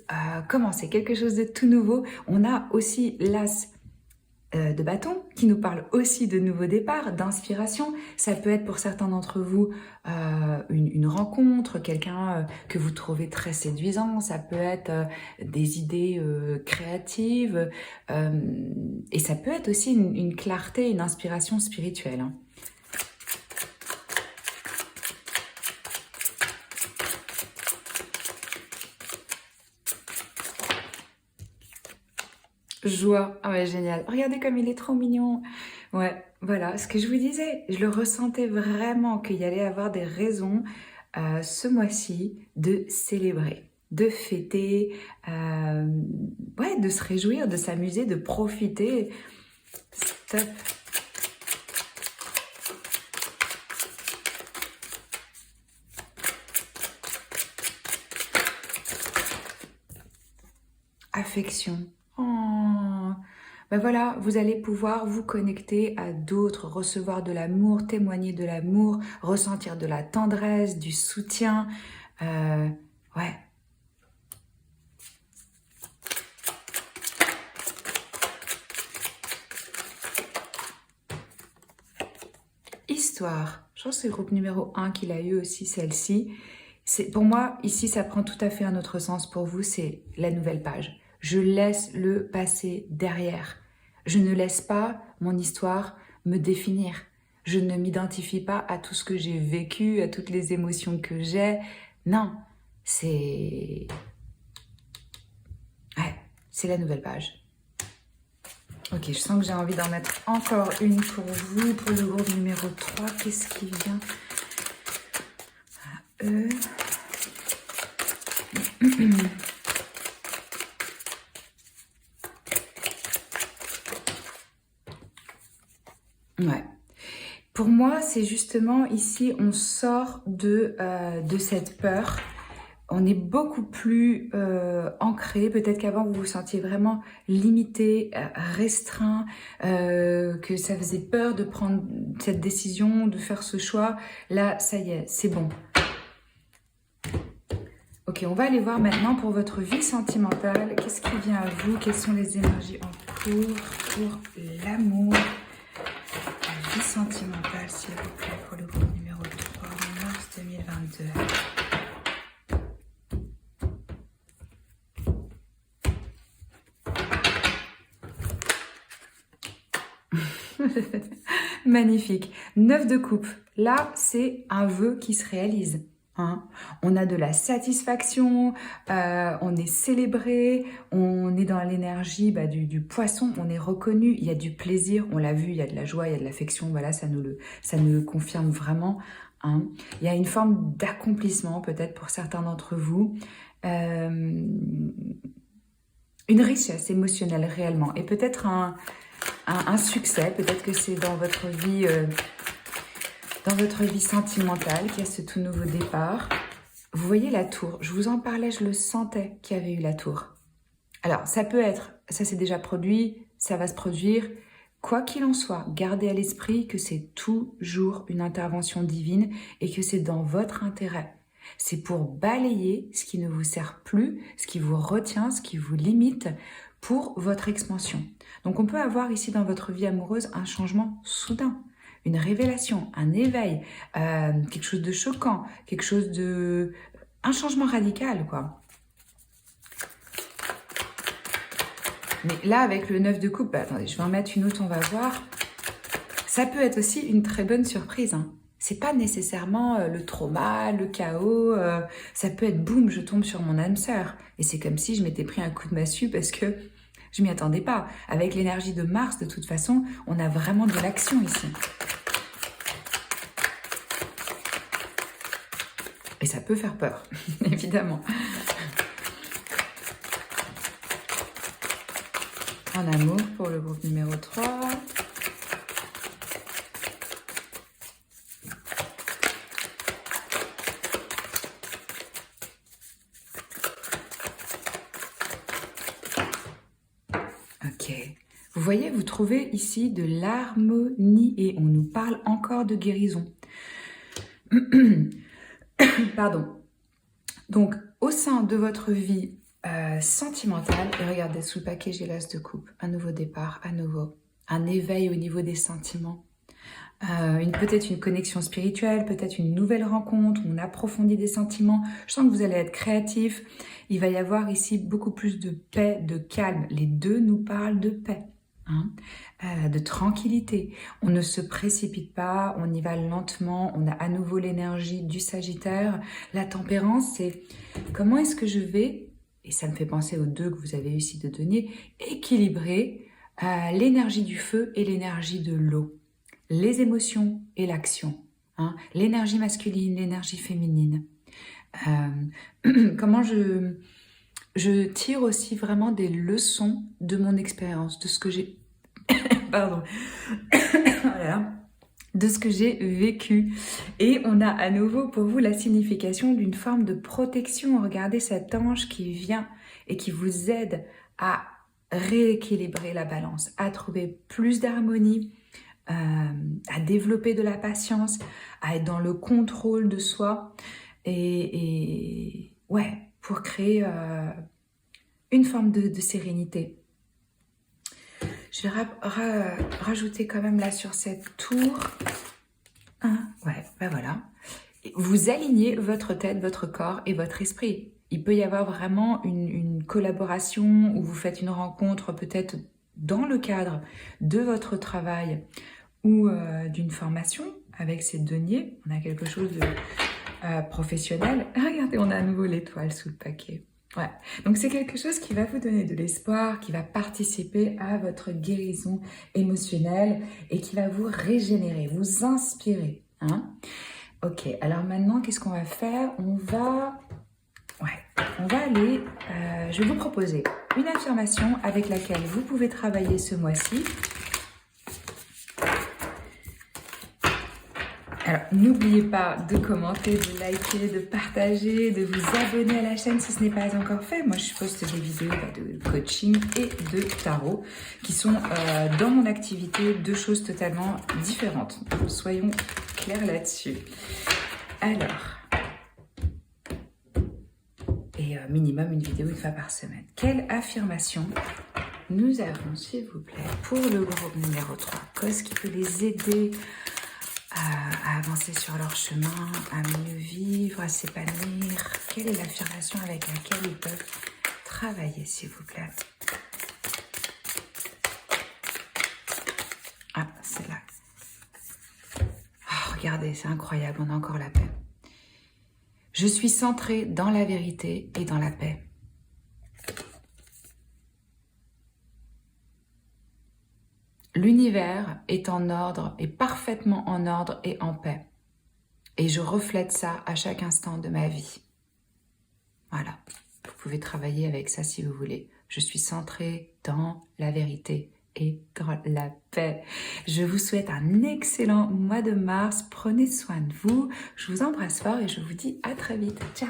[SPEAKER 1] commencer quelque chose de tout nouveau. On a aussi l'as de bâton qui nous parle aussi de nouveaux départs, d'inspiration. Ça peut être pour certains d'entre vous une rencontre, quelqu'un que vous trouvez très séduisant. Ça peut être des idées créatives et ça peut être aussi une clarté, une inspiration spirituelle, hein. Joie, ah ouais, génial. Regardez comme il est trop mignon. Ouais, voilà, ce que je vous disais, je le ressentais vraiment qu'il y allait avoir des raisons ce mois-ci de célébrer, de fêter, ouais, de se réjouir, de s'amuser, de profiter. Stop. Affection. Oh. Ben voilà, vous allez pouvoir vous connecter à d'autres, recevoir de l'amour, témoigner de l'amour, ressentir de la tendresse, du soutien. Ouais. Histoire. Je pense que c'est le groupe numéro 1 qu'il a eu aussi, celle-ci. Pour moi, ici, ça prend tout à fait un autre sens. Pour vous, c'est la nouvelle page. Je laisse le passé derrière. Je ne laisse pas mon histoire me définir. Je ne m'identifie pas à tout ce que j'ai vécu, à toutes les émotions que j'ai. Non, c'est... Ouais, c'est la nouvelle page. Ok, je sens que j'ai envie d'en mettre encore une pour vous, pour le groupe numéro 3. Qu'est-ce qui vient à eux? Ouais. Pour moi, c'est justement ici, on sort de cette peur. On est beaucoup plus ancré. Peut-être qu'avant, vous vous sentiez vraiment limité, restreint, que ça faisait peur de prendre cette décision, de faire ce choix. Là, ça y est, c'est bon. Ok, on va aller voir maintenant pour votre vie sentimentale. Qu'est-ce qui vient à vous? Quelles sont les énergies en cours pour l'amour? La vie sentimentale, s'il vous plaît, pour le groupe numéro 3, mars 2022. Magnifique. 9 de coupe. Là, c'est un vœu qui se réalise. Hein. On a de la satisfaction, on est célébré, on est dans l'énergie du poisson, on est reconnu, il y a du plaisir, on l'a vu, il y a de la joie, il y a de l'affection, voilà, ça nous le confirme vraiment. Hein. Il y a une forme d'accomplissement peut-être pour certains d'entre vous, une richesse émotionnelle réellement, et peut-être un succès, peut-être que c'est dans votre vie sentimentale qu'il y a ce tout nouveau départ. Vous voyez la tour, je vous en parlais, je le sentais qu'il y avait eu la tour. Alors, ça peut être, ça s'est déjà produit, ça va se produire. Quoi qu'il en soit, gardez à l'esprit que c'est toujours une intervention divine et que c'est dans votre intérêt. C'est pour balayer ce qui ne vous sert plus, ce qui vous retient, ce qui vous limite pour votre expansion. Donc, on peut avoir ici dans votre vie amoureuse un changement soudain, une révélation, un éveil, quelque chose de choquant, quelque chose de... un changement radical, quoi. Mais là, avec le 9 de coupe, attendez, je vais en mettre une autre, on va voir. Ça peut être aussi une très bonne surprise. Hein. C'est pas nécessairement le trauma, le chaos. Ça peut être boum, je tombe sur mon âme sœur. Et c'est comme si je m'étais pris un coup de massue parce que je m'y attendais pas. Avec l'énergie de Mars, de toute façon, on a vraiment de l'action ici. Et ça peut faire peur, évidemment. En amour pour le groupe numéro 3. Ok. Vous voyez, vous trouvez ici de l'harmonie et on nous parle encore de guérison. Pardon. Donc, au sein de votre vie sentimentale, et regardez, sous le paquet, j'ai l'as de coupe. Un nouveau départ, à nouveau. Un éveil au niveau des sentiments. Peut-être une connexion spirituelle, peut-être une nouvelle rencontre, on approfondit des sentiments. Je sens que vous allez être créatif. Il va y avoir ici beaucoup plus de paix, de calme. Les deux nous parlent de paix. Hein, de tranquillité. On ne se précipite pas, on y va lentement, on a à nouveau l'énergie du Sagittaire. La tempérance, c'est comment est-ce que je vais, et ça me fait penser aux deux que vous avez réussi de donner, équilibrer l'énergie du feu et l'énergie de l'eau, les émotions et l'action, hein, l'énergie masculine, l'énergie féminine. Comment je tire aussi vraiment des leçons de mon expérience, de ce que j'ai... Pardon. Voilà. De ce que j'ai vécu. Et on a à nouveau pour vous la signification d'une forme de protection. Regardez cet ange qui vient et qui vous aide à rééquilibrer la balance, à trouver plus d'harmonie, à développer de la patience, à être dans le contrôle de soi. Et ouais, pour créer une forme de sérénité. Je vais rajouter quand même là sur cette tour Un, ouais, ben voilà. Vous alignez votre tête, votre corps et votre esprit. Il peut y avoir vraiment une collaboration où vous faites une rencontre peut-être dans le cadre de votre travail ou d'une formation avec ces deniers. On a quelque chose de professionnel. Ah, regardez, on a à nouveau l'étoile sous le paquet. Ouais. Donc c'est quelque chose qui va vous donner de l'espoir, qui va participer à votre guérison émotionnelle et qui va vous régénérer, vous inspirer. Hein? Ok, alors maintenant, qu'est-ce qu'on va faire? On va aller, je vais vous proposer une affirmation avec laquelle vous pouvez travailler ce mois-ci. Alors, n'oubliez pas de commenter, de liker, de partager, de vous abonner à la chaîne si ce n'est pas encore fait. Moi, je poste des vidéos de coaching et de tarot qui sont dans mon activité deux choses totalement différentes. Soyons clairs là-dessus. Alors, et minimum une vidéo une fois par semaine. Quelle affirmation nous avons, s'il vous plaît, pour le groupe numéro 3? Qu'est-ce qui peut les aider à avancer sur leur chemin, à mieux vivre, à s'épanouir? Quelle est l'affirmation avec laquelle ils peuvent travailler, s'il vous plaît? Ah, c'est là. Oh, regardez, c'est incroyable, on a encore la paix. Je suis centrée dans la vérité et dans la paix. L'univers est en ordre, est parfaitement en ordre et en paix. Et je reflète ça à chaque instant de ma vie. Voilà, vous pouvez travailler avec ça si vous voulez. Je suis centrée dans la vérité et dans la paix. Je vous souhaite un excellent mois de mars. Prenez soin de vous. Je vous embrasse fort et je vous dis à très vite. Ciao!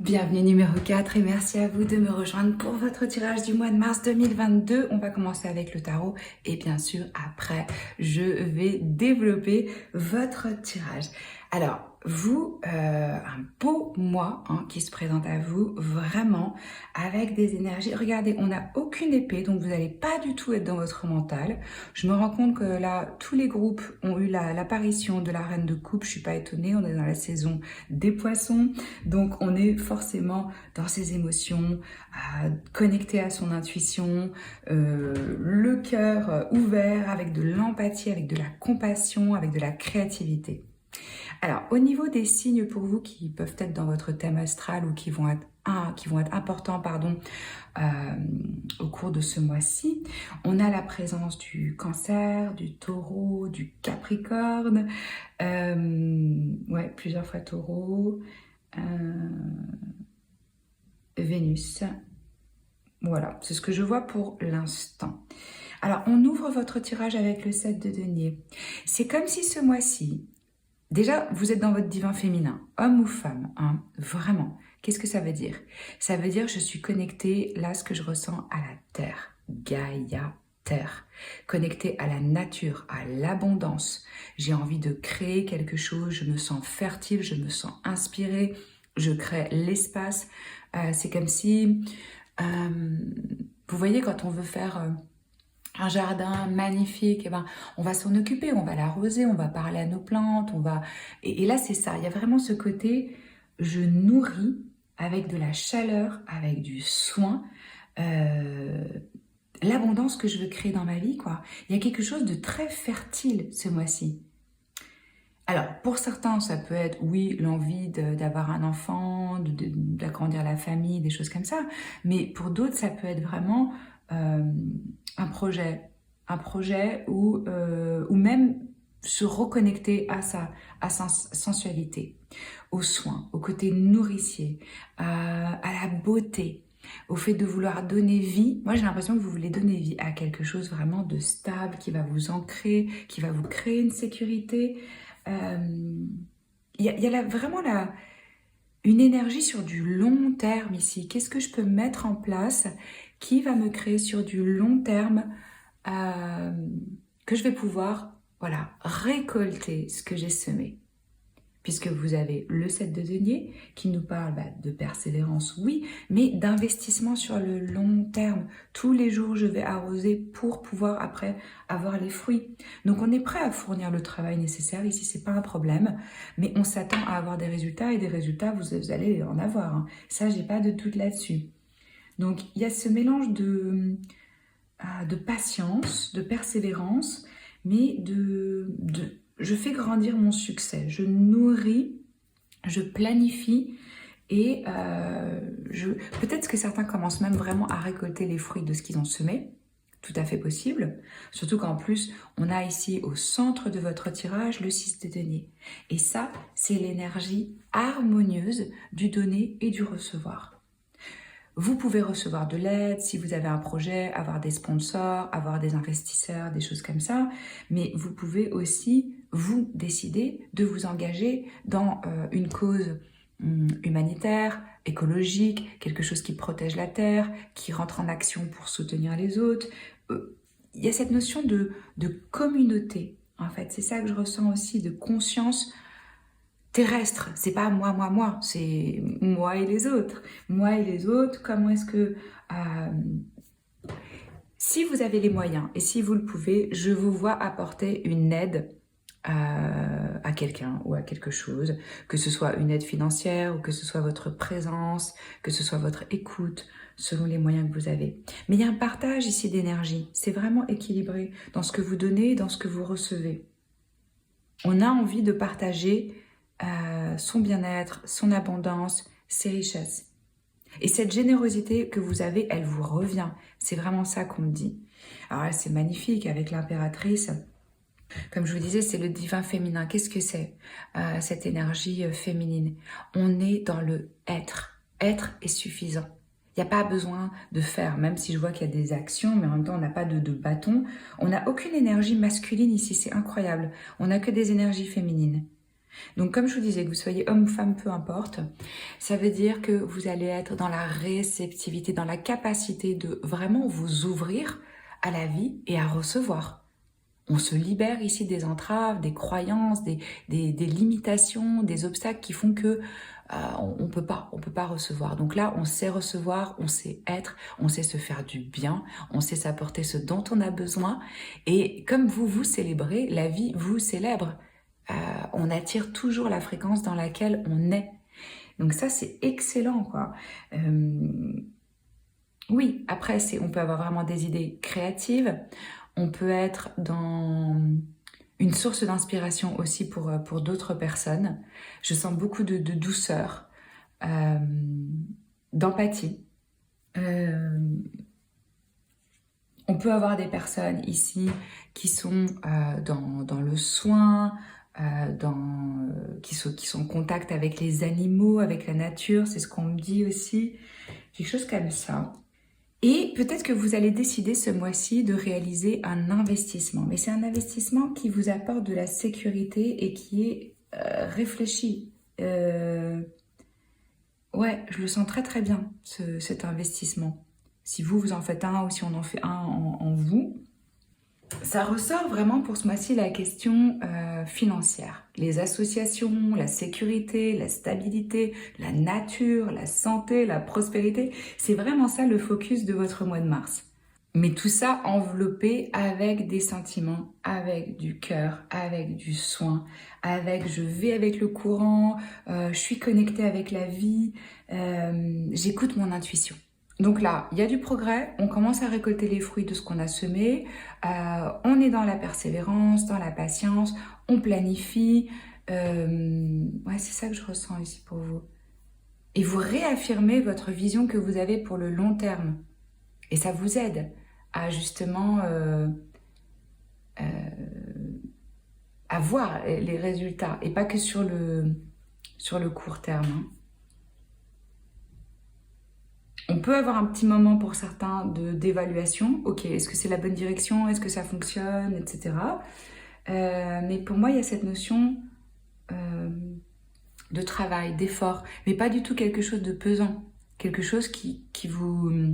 [SPEAKER 1] Bienvenue numéro 4 et merci à vous de me rejoindre pour votre tirage du mois de mars 2022. On va commencer avec le tarot et bien sûr après je vais développer votre tirage. Alors vous, un beau mois qui se présente à vous, vraiment avec des énergies. Regardez, on n'a aucune épée, donc vous n'allez pas du tout être dans votre mental. Je me rends compte que là, tous les groupes ont eu l'apparition de la reine de coupe. Je suis pas étonnée, on est dans la saison des poissons, donc on est forcément dans ses émotions, connecté à son intuition, le cœur ouvert, avec de l'empathie, avec de la compassion, avec de la créativité. Alors, au niveau des signes pour vous qui peuvent être dans votre thème astral ou qui vont être importants au cours de ce mois-ci, on a la présence du Cancer, du Taureau, du Capricorne, plusieurs fois Taureau, Vénus. Voilà, c'est ce que je vois pour l'instant. Alors, on ouvre votre tirage avec le 7 de denier. C'est comme si ce mois-ci, déjà, vous êtes dans votre divin féminin, homme ou femme, vraiment. Qu'est-ce que ça veut dire? Ça veut dire je suis connectée, là, ce que je ressens à la terre, Gaïa, terre, connectée à la nature, à l'abondance. J'ai envie de créer quelque chose, je me sens fertile, je me sens inspirée, je crée l'espace. C'est comme si, vous voyez, quand on veut faire un jardin magnifique, on va s'en occuper, on va l'arroser, on va parler à nos plantes, et là c'est ça, il y a vraiment ce côté, je nourris avec de la chaleur, avec du soin, l'abondance que je veux créer dans ma vie, quoi. Il y a quelque chose de très fertile ce mois-ci. Alors, pour certains, ça peut être, oui, l'envie d'avoir un enfant, d'agrandir la famille, des choses comme ça. Mais pour d'autres, ça peut être vraiment un projet ou même se reconnecter à sa sensualité, aux soins, au côté nourricier, à la beauté, au fait de vouloir donner vie. Moi, j'ai l'impression que vous voulez donner vie à quelque chose vraiment de stable, qui va vous ancrer, qui va vous créer une sécurité. Il y a vraiment une énergie sur du long terme ici. Qu'est-ce que je peux mettre en place qui va me créer sur du long terme que je vais pouvoir récolter ce que j'ai semé. puisque vous avez le 7 de denier qui nous parle de persévérance, oui, mais d'investissement sur le long terme. Tous les jours, je vais arroser pour pouvoir après avoir les fruits. Donc, on est prêt à fournir le travail nécessaire. Ici, c'est pas un problème, mais on s'attend à avoir des résultats et des résultats, vous allez en avoir. Hein. Ça, j'ai pas de doute là-dessus. Donc, il y a ce mélange de patience, de persévérance, mais je fais grandir mon succès, je nourris, je planifie et peut-être que certains commencent même vraiment à récolter les fruits de ce qu'ils ont semé, tout à fait possible, surtout qu'en plus on a ici au centre de votre tirage le 6 de denier et ça c'est l'énergie harmonieuse du donner et du recevoir. Vous pouvez recevoir de l'aide si vous avez un projet, avoir des sponsors, avoir des investisseurs, des choses comme ça. Mais vous pouvez aussi, vous, décider de vous engager dans une cause humanitaire, écologique, quelque chose qui protège la Terre, qui rentre en action pour soutenir les autres. Il y a cette notion de communauté, en fait. C'est ça que je ressens aussi, de conscience terrestre, c'est pas moi, c'est moi et les autres. Moi et les autres, comment est-ce que... si vous avez les moyens et si vous le pouvez, je vous vois apporter une aide à quelqu'un ou à quelque chose, que ce soit une aide financière ou que ce soit votre présence, que ce soit votre écoute, selon les moyens que vous avez. Mais il y a un partage ici d'énergie, c'est vraiment équilibré dans ce que vous donnez et dans ce que vous recevez. On a envie de partager son bien-être, son abondance, ses richesses. Et cette générosité que vous avez, elle vous revient. C'est vraiment ça qu'on me dit. Alors là, c'est magnifique avec l'impératrice. Comme je vous disais, c'est le divin féminin. Qu'est-ce que c'est cette énergie féminine? On est dans le être. Être est suffisant. Il n'y a pas besoin de faire, même si je vois qu'il y a des actions, mais en même temps, on n'a pas de bâton. On n'a aucune énergie masculine ici, c'est incroyable. On n'a que des énergies féminines. Donc comme je vous disais, que vous soyez homme ou femme, peu importe, ça veut dire que vous allez être dans la réceptivité, dans la capacité de vraiment vous ouvrir à la vie et à recevoir. On se libère ici des entraves, des croyances, des limitations, des obstacles qui font que on peut pas recevoir. Donc là, on sait recevoir, on sait être, on sait se faire du bien, on sait s'apporter ce dont on a besoin. Et comme vous célébrez, la vie vous célèbre. On attire toujours la fréquence dans laquelle on est. Donc ça, c'est excellent, quoi. Oui, après, on peut avoir vraiment des idées créatives. On peut être dans une source d'inspiration aussi pour d'autres personnes. Je sens beaucoup de douceur, d'empathie. On peut avoir des personnes ici qui sont dans le soin, qui sont en contact avec les animaux, avec la nature, c'est ce qu'on me dit aussi, quelque chose comme ça. Et peut-être que vous allez décider ce mois-ci de réaliser un investissement, mais c'est un investissement qui vous apporte de la sécurité et qui est réfléchi. Ouais, je le sens très très bien, cet investissement. Si vous en faites un ou si on en fait un en vous, ça ressort vraiment pour ce mois-ci la question financière. Les associations, la sécurité, la stabilité, la nature, la santé, la prospérité. C'est vraiment ça le focus de votre mois de mars. Mais tout ça enveloppé avec des sentiments, avec du cœur, avec du soin, avec je vais avec le courant, je suis connectée avec la vie, j'écoute mon intuition. Donc là, il y a du progrès, on commence à récolter les fruits de ce qu'on a semé, on est dans la persévérance, dans la patience, on planifie. Ouais, c'est ça que je ressens ici pour vous. Et vous réaffirmez votre vision que vous avez pour le long terme. Et ça vous aide à justement à voir les résultats et pas que sur le court terme. Hein. On peut avoir un petit moment pour certains d'évaluation. Ok, est-ce que c'est la bonne direction? Est-ce que ça fonctionne? Etc. Mais pour moi, il y a cette notion de travail, d'effort, mais pas du tout quelque chose de pesant. Quelque chose qui vous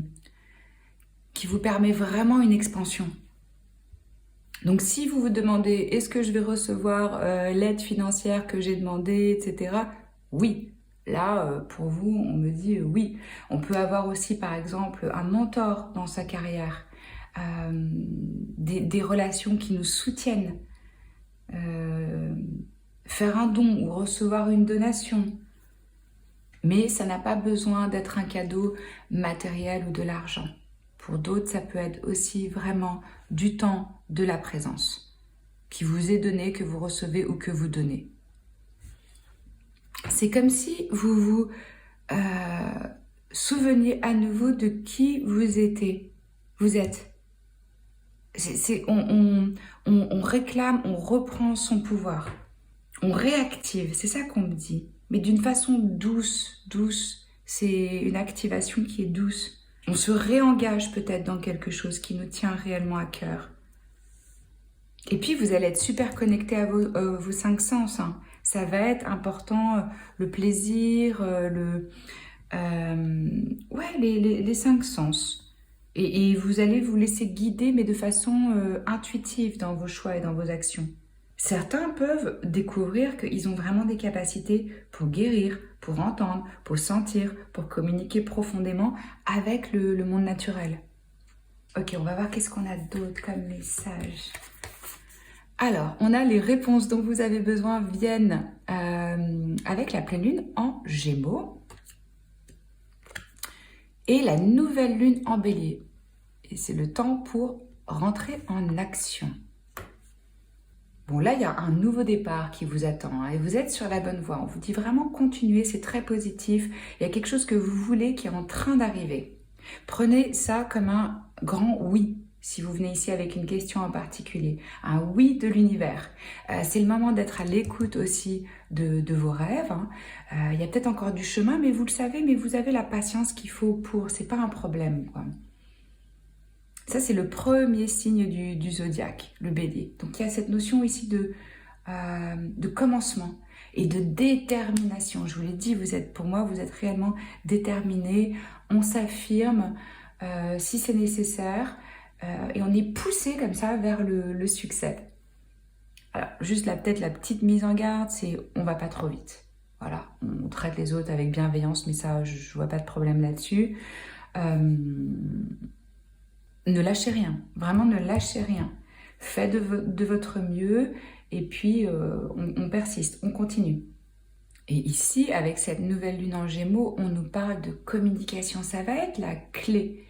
[SPEAKER 1] permet vraiment une expansion. Donc si vous vous demandez, est-ce que je vais recevoir l'aide financière que j'ai demandée, etc. Oui. Là, pour vous, on me dit oui. On peut avoir aussi, par exemple, un mentor dans sa carrière, des relations qui nous soutiennent, faire un don ou recevoir une donation. Mais ça n'a pas besoin d'être un cadeau matériel ou de l'argent. Pour d'autres, ça peut être aussi vraiment du temps, de la présence, qui vous est donné, que vous recevez ou que vous donnez. C'est comme si vous vous souveniez à nouveau de qui vous étiez. Vous êtes. On réclame, on reprend son pouvoir. On réactive, c'est ça qu'on me dit. Mais d'une façon douce, douce. C'est une activation qui est douce. On se réengage peut-être dans quelque chose qui nous tient réellement à cœur. Et puis, vous allez être super connecté à vos cinq sens. Hein. Ça va être important, le plaisir, les cinq sens. Et vous allez vous laisser guider, mais de façon intuitive dans vos choix et dans vos actions. Certains peuvent découvrir qu'ils ont vraiment des capacités pour guérir, pour entendre, pour sentir, pour communiquer profondément avec le monde naturel. Ok, on va voir qu'est-ce qu'on a d'autre comme message. Alors, on a les réponses dont vous avez besoin viennent avec la pleine lune en Gémeaux et la nouvelle lune en Bélier. Et c'est le temps pour rentrer en action. Bon, là, il y a un nouveau départ qui vous attend hein, et vous êtes sur la bonne voie. On vous dit vraiment continuez, c'est très positif. Il y a quelque chose que vous voulez qui est en train d'arriver. Prenez ça comme un grand oui. Si vous venez ici avec une question en particulier, un oui de l'univers. C'est le moment d'être à l'écoute aussi de vos rêves. Hein. Il y a peut-être encore du chemin, mais vous le savez, mais vous avez la patience qu'il faut pour. C'est pas un problème, quoi. Ça, c'est le premier signe du zodiaque, le bélier. Donc, il y a cette notion ici de commencement et de détermination. Je vous l'ai dit, pour moi, vous êtes réellement déterminé. On s'affirme si c'est nécessaire. Et on est poussé comme ça vers le succès. Alors, juste peut-être la petite mise en garde, c'est on va pas trop vite. Voilà, on traite les autres avec bienveillance, mais ça, je vois pas de problème là-dessus. Ne lâchez rien, vraiment ne lâchez rien. Faites de votre mieux et puis on persiste, on continue. Et ici, avec cette nouvelle lune en Gémeaux, on nous parle de communication. Ça va être la clé.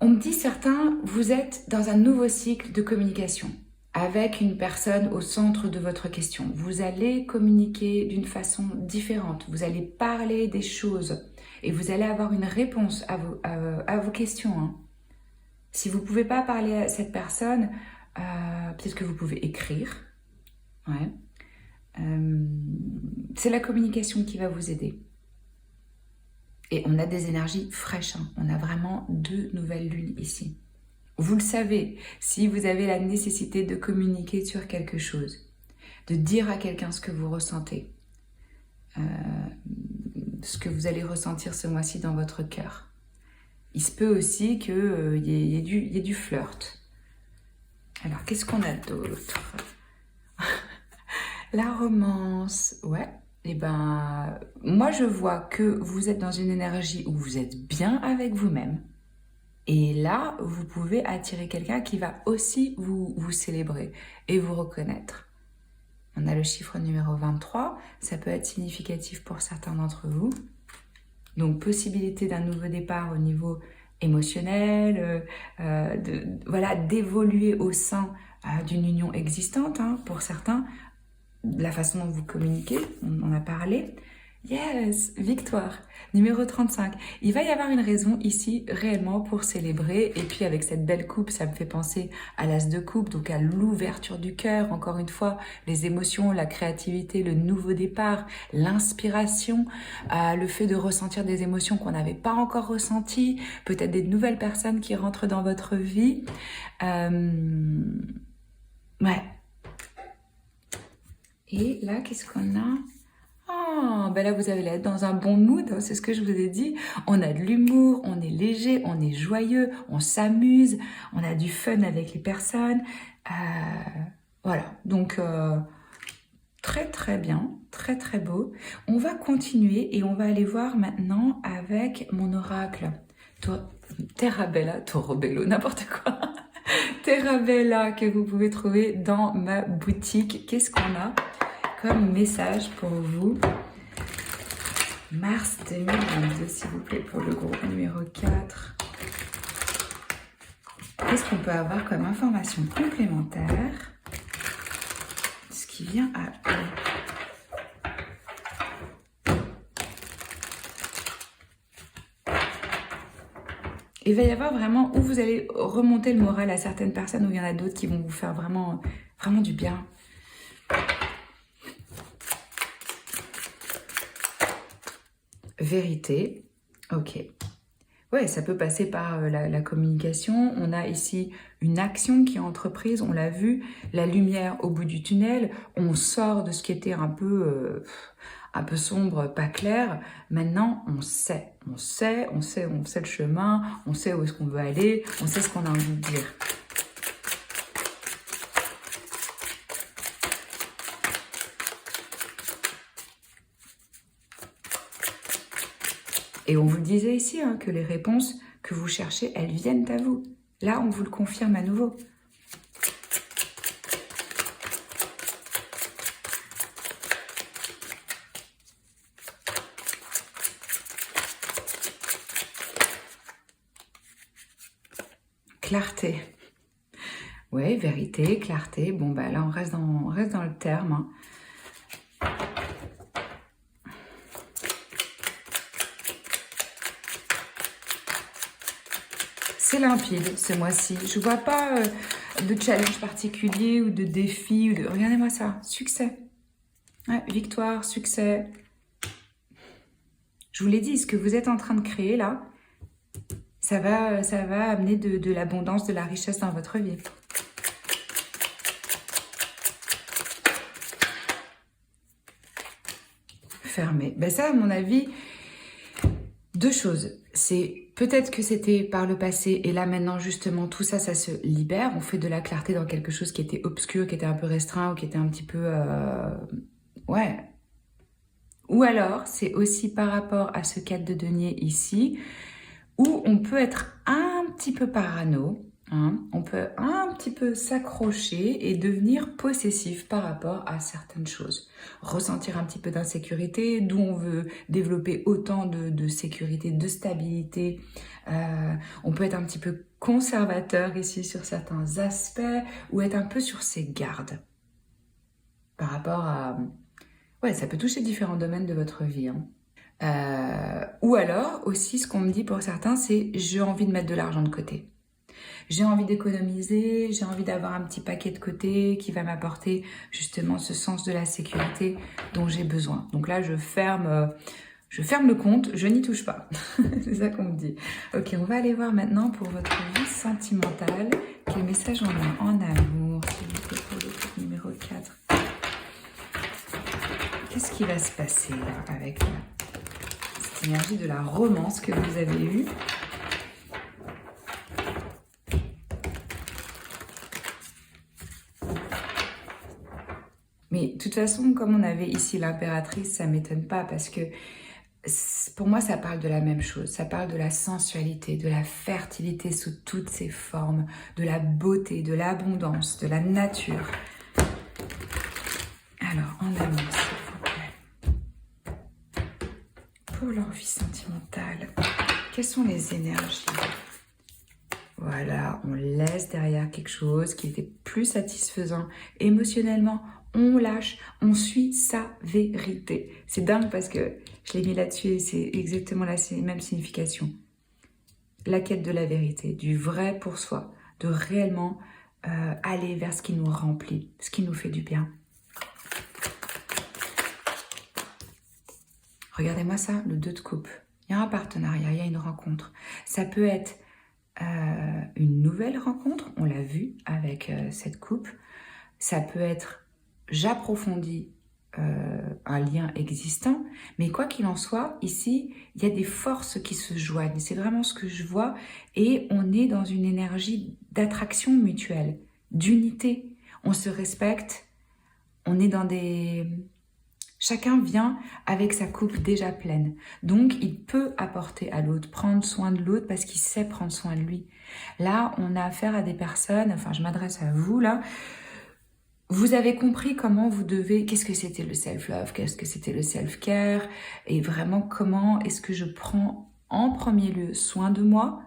[SPEAKER 1] On me dit certains, vous êtes dans un nouveau cycle de communication avec une personne au centre de votre question. Vous allez communiquer d'une façon différente. Vous allez parler des choses et vous allez avoir une réponse à vos questions. Hein. Si vous ne pouvez pas parler à cette personne, peut-être que vous pouvez écrire. Ouais. C'est la communication qui va vous aider. Et on a des énergies fraîches, hein. On a vraiment 2 nouvelles lunes ici. Vous le savez, si vous avez la nécessité de communiquer sur quelque chose, de dire à quelqu'un ce que vous ressentez, ce que vous allez ressentir ce mois-ci dans votre cœur. Il se peut aussi qu'il y ait du flirt. Alors, qu'est-ce qu'on a d'autre? La romance, ouais. Eh ben, moi je vois que vous êtes dans une énergie où vous êtes bien avec vous-même. Et là, vous pouvez attirer quelqu'un qui va aussi vous célébrer et vous reconnaître. On a le chiffre numéro 23, ça peut être significatif pour certains d'entre vous. Donc, possibilité d'un nouveau départ au niveau émotionnel, d'évoluer au sein d'une union existante hein, pour certains. La façon dont vous communiquez, on en a parlé. Yes, victoire. Numéro 35. Il va y avoir une raison ici réellement pour célébrer. Et puis avec cette belle coupe, ça me fait penser à l'as de coupe, donc à l'ouverture du cœur. Encore une fois, les émotions, la créativité, le nouveau départ, l'inspiration, le fait de ressentir des émotions qu'on n'avait pas encore ressenties. Peut-être des nouvelles personnes qui rentrent dans votre vie. Ouais. Et là, qu'est-ce qu'on a? Ah, ben là vous allez être dans un bon mood, hein, c'est ce que je vous ai dit. On a de l'humour, on est léger, on est joyeux, on s'amuse, on a du fun avec les personnes. Voilà, donc très très bien, très très beau. On va continuer et on va aller voir maintenant avec mon oracle. Terra Bella, Toro Bello, n'importe quoi. Terra Bella que vous pouvez trouver dans ma boutique. Qu'est-ce qu'on a comme message pour vous? Mars 2022, s'il vous plaît, pour le groupe numéro 4. Qu'est-ce qu'on peut avoir comme information complémentaire? Ce qui vient à eux. Il va y avoir vraiment où vous allez remonter le moral à certaines personnes, où il y en a d'autres qui vont vous faire vraiment, vraiment du bien. Vérité, ok. Ouais, ça peut passer par la communication. On a ici une action qui est entreprise, on l'a vu, la lumière au bout du tunnel. On sort de ce qui était un peu sombre, pas clair. Maintenant, on sait le chemin, on sait où est-ce qu'on veut aller, on sait ce qu'on a envie de dire. Et on vous le disait ici, hein, que les réponses que vous cherchez, elles viennent à vous. Là, on vous le confirme à nouveau. Clarté. Ouais, vérité, clarté. Bon, bah là, on reste dans le terme. Hein. C'est limpide ce mois-ci. Je vois pas de challenge particulier ou de défi. Regardez-moi ça. Succès. Ouais, victoire, succès. Je vous l'ai dit, ce que vous êtes en train de créer là, ça va amener de l'abondance, de la richesse dans votre vie. Fermé. Ben ça, à mon avis, deux choses. C'est peut-être que c'était par le passé et là maintenant justement tout ça, ça se libère. On fait de la clarté dans quelque chose qui était obscur, qui était un peu restreint ou qui était un petit peu... ouais. Ou alors, c'est aussi par rapport à ce 4 de denier ici, où on peut être un petit peu parano, hein, on peut un petit peu s'accrocher et devenir possessif par rapport à certaines choses. Ressentir un petit peu d'insécurité, d'où on veut développer autant de sécurité, de stabilité. On peut être un petit peu conservateur ici sur certains aspects ou être un peu sur ses gardes par rapport à... Ouais, ça peut toucher différents domaines de votre vie. Hein. Ou alors, aussi, ce qu'on me dit pour certains, c'est « j'ai envie de mettre de l'argent de côté ». J'ai envie d'économiser, j'ai envie d'avoir un petit paquet de côté qui va m'apporter justement ce sens de la sécurité dont j'ai besoin. Donc là, je ferme le compte, je n'y touche pas. C'est ça qu'on me dit. Ok, on va aller voir maintenant pour votre vie sentimentale. Quel message on a en amour, s'il vous plaît, pour le groupe numéro 4. Qu'est-ce qui va se passer là, avec cette énergie de la romance que vous avez eue? Mais de toute façon, comme on avait ici l'impératrice, ça ne m'étonne pas parce que pour moi, ça parle de la même chose. Ça parle de la sensualité, de la fertilité sous toutes ses formes, de la beauté, de l'abondance, de la nature. Alors, en amour, s'il vous plaît. Pour leur vie sentimentale, quelles sont les énergies? Voilà, on laisse derrière quelque chose qui était plus satisfaisant émotionnellement. On lâche, on suit sa vérité. C'est dingue parce que je l'ai mis là-dessus et c'est exactement la même signification. La quête de la vérité, du vrai pour soi, de réellement aller vers ce qui nous remplit, ce qui nous fait du bien. Regardez-moi ça, le 2 de coupe. Il y a un partenariat, il y a une rencontre. Ça peut être une nouvelle rencontre, on l'a vu avec cette coupe. Ça peut être j'approfondis un lien existant, mais quoi qu'il en soit, ici, il y a des forces qui se joignent, c'est vraiment ce que je vois, et on est dans une énergie d'attraction mutuelle, d'unité, on se respecte, on est dans des... Chacun vient avec sa coupe déjà pleine, donc il peut apporter à l'autre, prendre soin de l'autre parce qu'il sait prendre soin de lui. Là, on a affaire à des personnes, enfin je m'adresse à vous là, vous avez compris comment vous devez, qu'est-ce que c'était le self-love, qu'est-ce que c'était le self-care, et vraiment comment est-ce que je prends en premier lieu soin de moi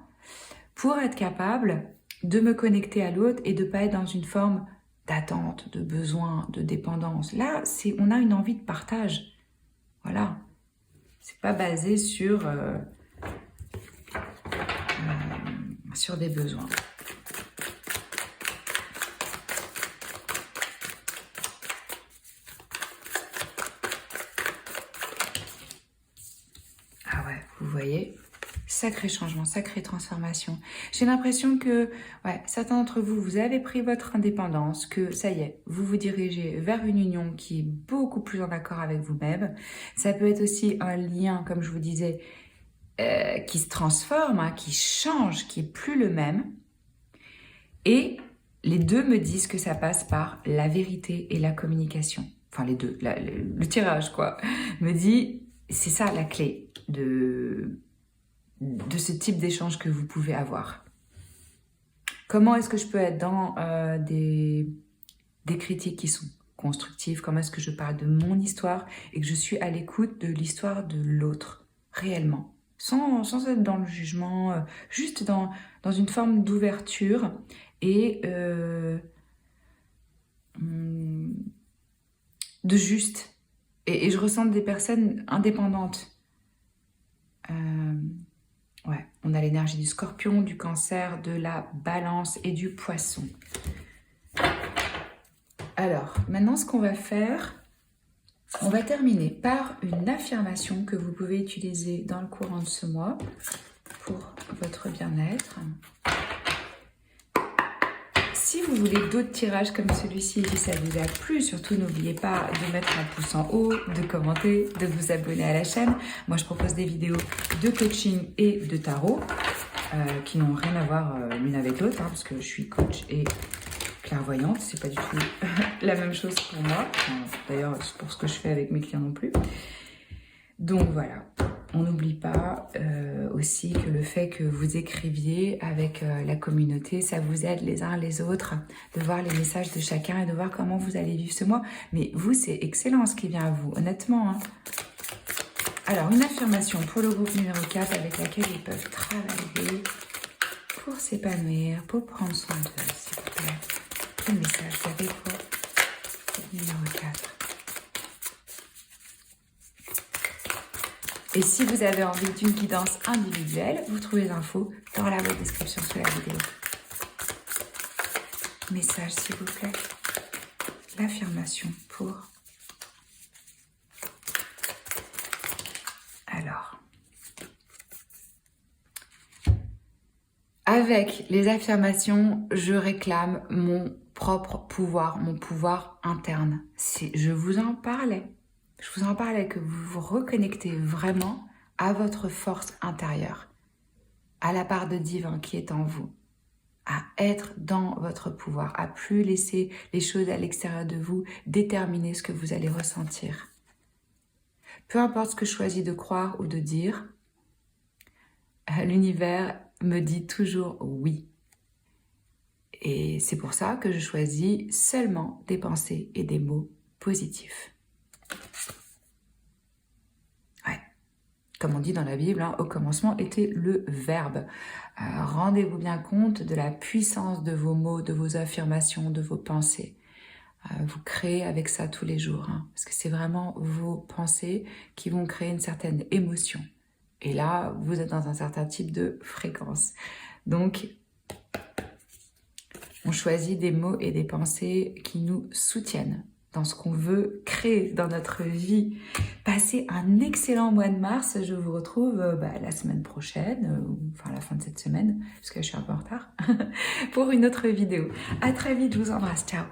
[SPEAKER 1] pour être capable de me connecter à l'autre et de ne pas être dans une forme d'attente, de besoin, de dépendance. Là, on a une envie de partage. Voilà. C'est pas basé sur des besoins. Ah ouais, vous voyez, sacré changement, sacrée transformation. J'ai l'impression que certains d'entre vous, vous avez pris votre indépendance, que ça y est, vous vous dirigez vers une union qui est beaucoup plus en accord avec vous-même. Ça peut être aussi un lien, comme je vous disais, qui se transforme, hein, qui change, qui est plus le même. Et les deux me disent que ça passe par la vérité et la communication. Enfin, les deux, le tirage, quoi, me dit, c'est ça la clé de ce type d'échange que vous pouvez avoir. Comment est-ce que je peux être dans des critiques qui sont constructives? Comment est-ce que je parle de mon histoire et que je suis à l'écoute de l'histoire de l'autre, réellement, sans être dans le jugement, juste dans une forme d'ouverture et de juste. Et je ressens des personnes indépendantes. Ouais, on a l'énergie du Scorpion, du Cancer, de la Balance et du Poisson. Alors, maintenant, ce qu'on va faire, on va terminer par une affirmation que vous pouvez utiliser dans le courant de ce mois pour votre bien-être. Si vous voulez d'autres tirages comme celui-ci, si ça vous a plu, surtout n'oubliez pas de mettre un pouce en haut, de commenter, de vous abonner à la chaîne. Moi, je propose des vidéos de coaching et de tarot qui n'ont rien à voir l'une avec l'autre, hein, parce que je suis coach et clairvoyante. C'est pas du tout la même chose pour moi. D'ailleurs, c'est pour ce que je fais avec mes clients non plus. Donc voilà. On n'oublie pas aussi que le fait que vous écriviez avec la communauté, ça vous aide les uns les autres de voir les messages de chacun et de voir comment vous allez vivre ce mois. Mais vous, c'est excellent ce qui vient à vous, honnêtement. Hein. Alors, une affirmation pour le groupe numéro 4 avec laquelle ils peuvent travailler pour s'épanouir, pour prendre soin d'eux, s'il vous plaît. Quel message vous avez pour le numéro 4 ? Et si vous avez envie d'une guidance individuelle, vous trouvez les infos dans la description sous la vidéo. Message s'il vous plaît. L'affirmation pour... Alors. Avec les affirmations, je réclame mon propre pouvoir, mon pouvoir interne. Je vous en parlais. Je vous en parlais que vous vous reconnectez vraiment à votre force intérieure, à la part de divin qui est en vous, à être dans votre pouvoir, à plus laisser les choses à l'extérieur de vous déterminer ce que vous allez ressentir. Peu importe ce que je choisis de croire ou de dire, l'univers me dit toujours oui. Et c'est pour ça que je choisis seulement des pensées et des mots positifs. Comme on dit dans la Bible, hein, au commencement était le Verbe. Rendez-vous bien compte de la puissance de vos mots, de vos affirmations, de vos pensées. Vous créez avec ça tous les jours, hein, parce que c'est vraiment vos pensées qui vont créer une certaine émotion. Et là, vous êtes dans un certain type de fréquence. Donc, on choisit des mots et des pensées qui nous soutiennent dans ce qu'on veut créer dans notre vie. Passez un excellent mois de mars. Je vous retrouve la semaine prochaine, enfin la fin de cette semaine, parce que je suis un peu en retard, pour une autre vidéo. À très vite, je vous embrasse. Ciao.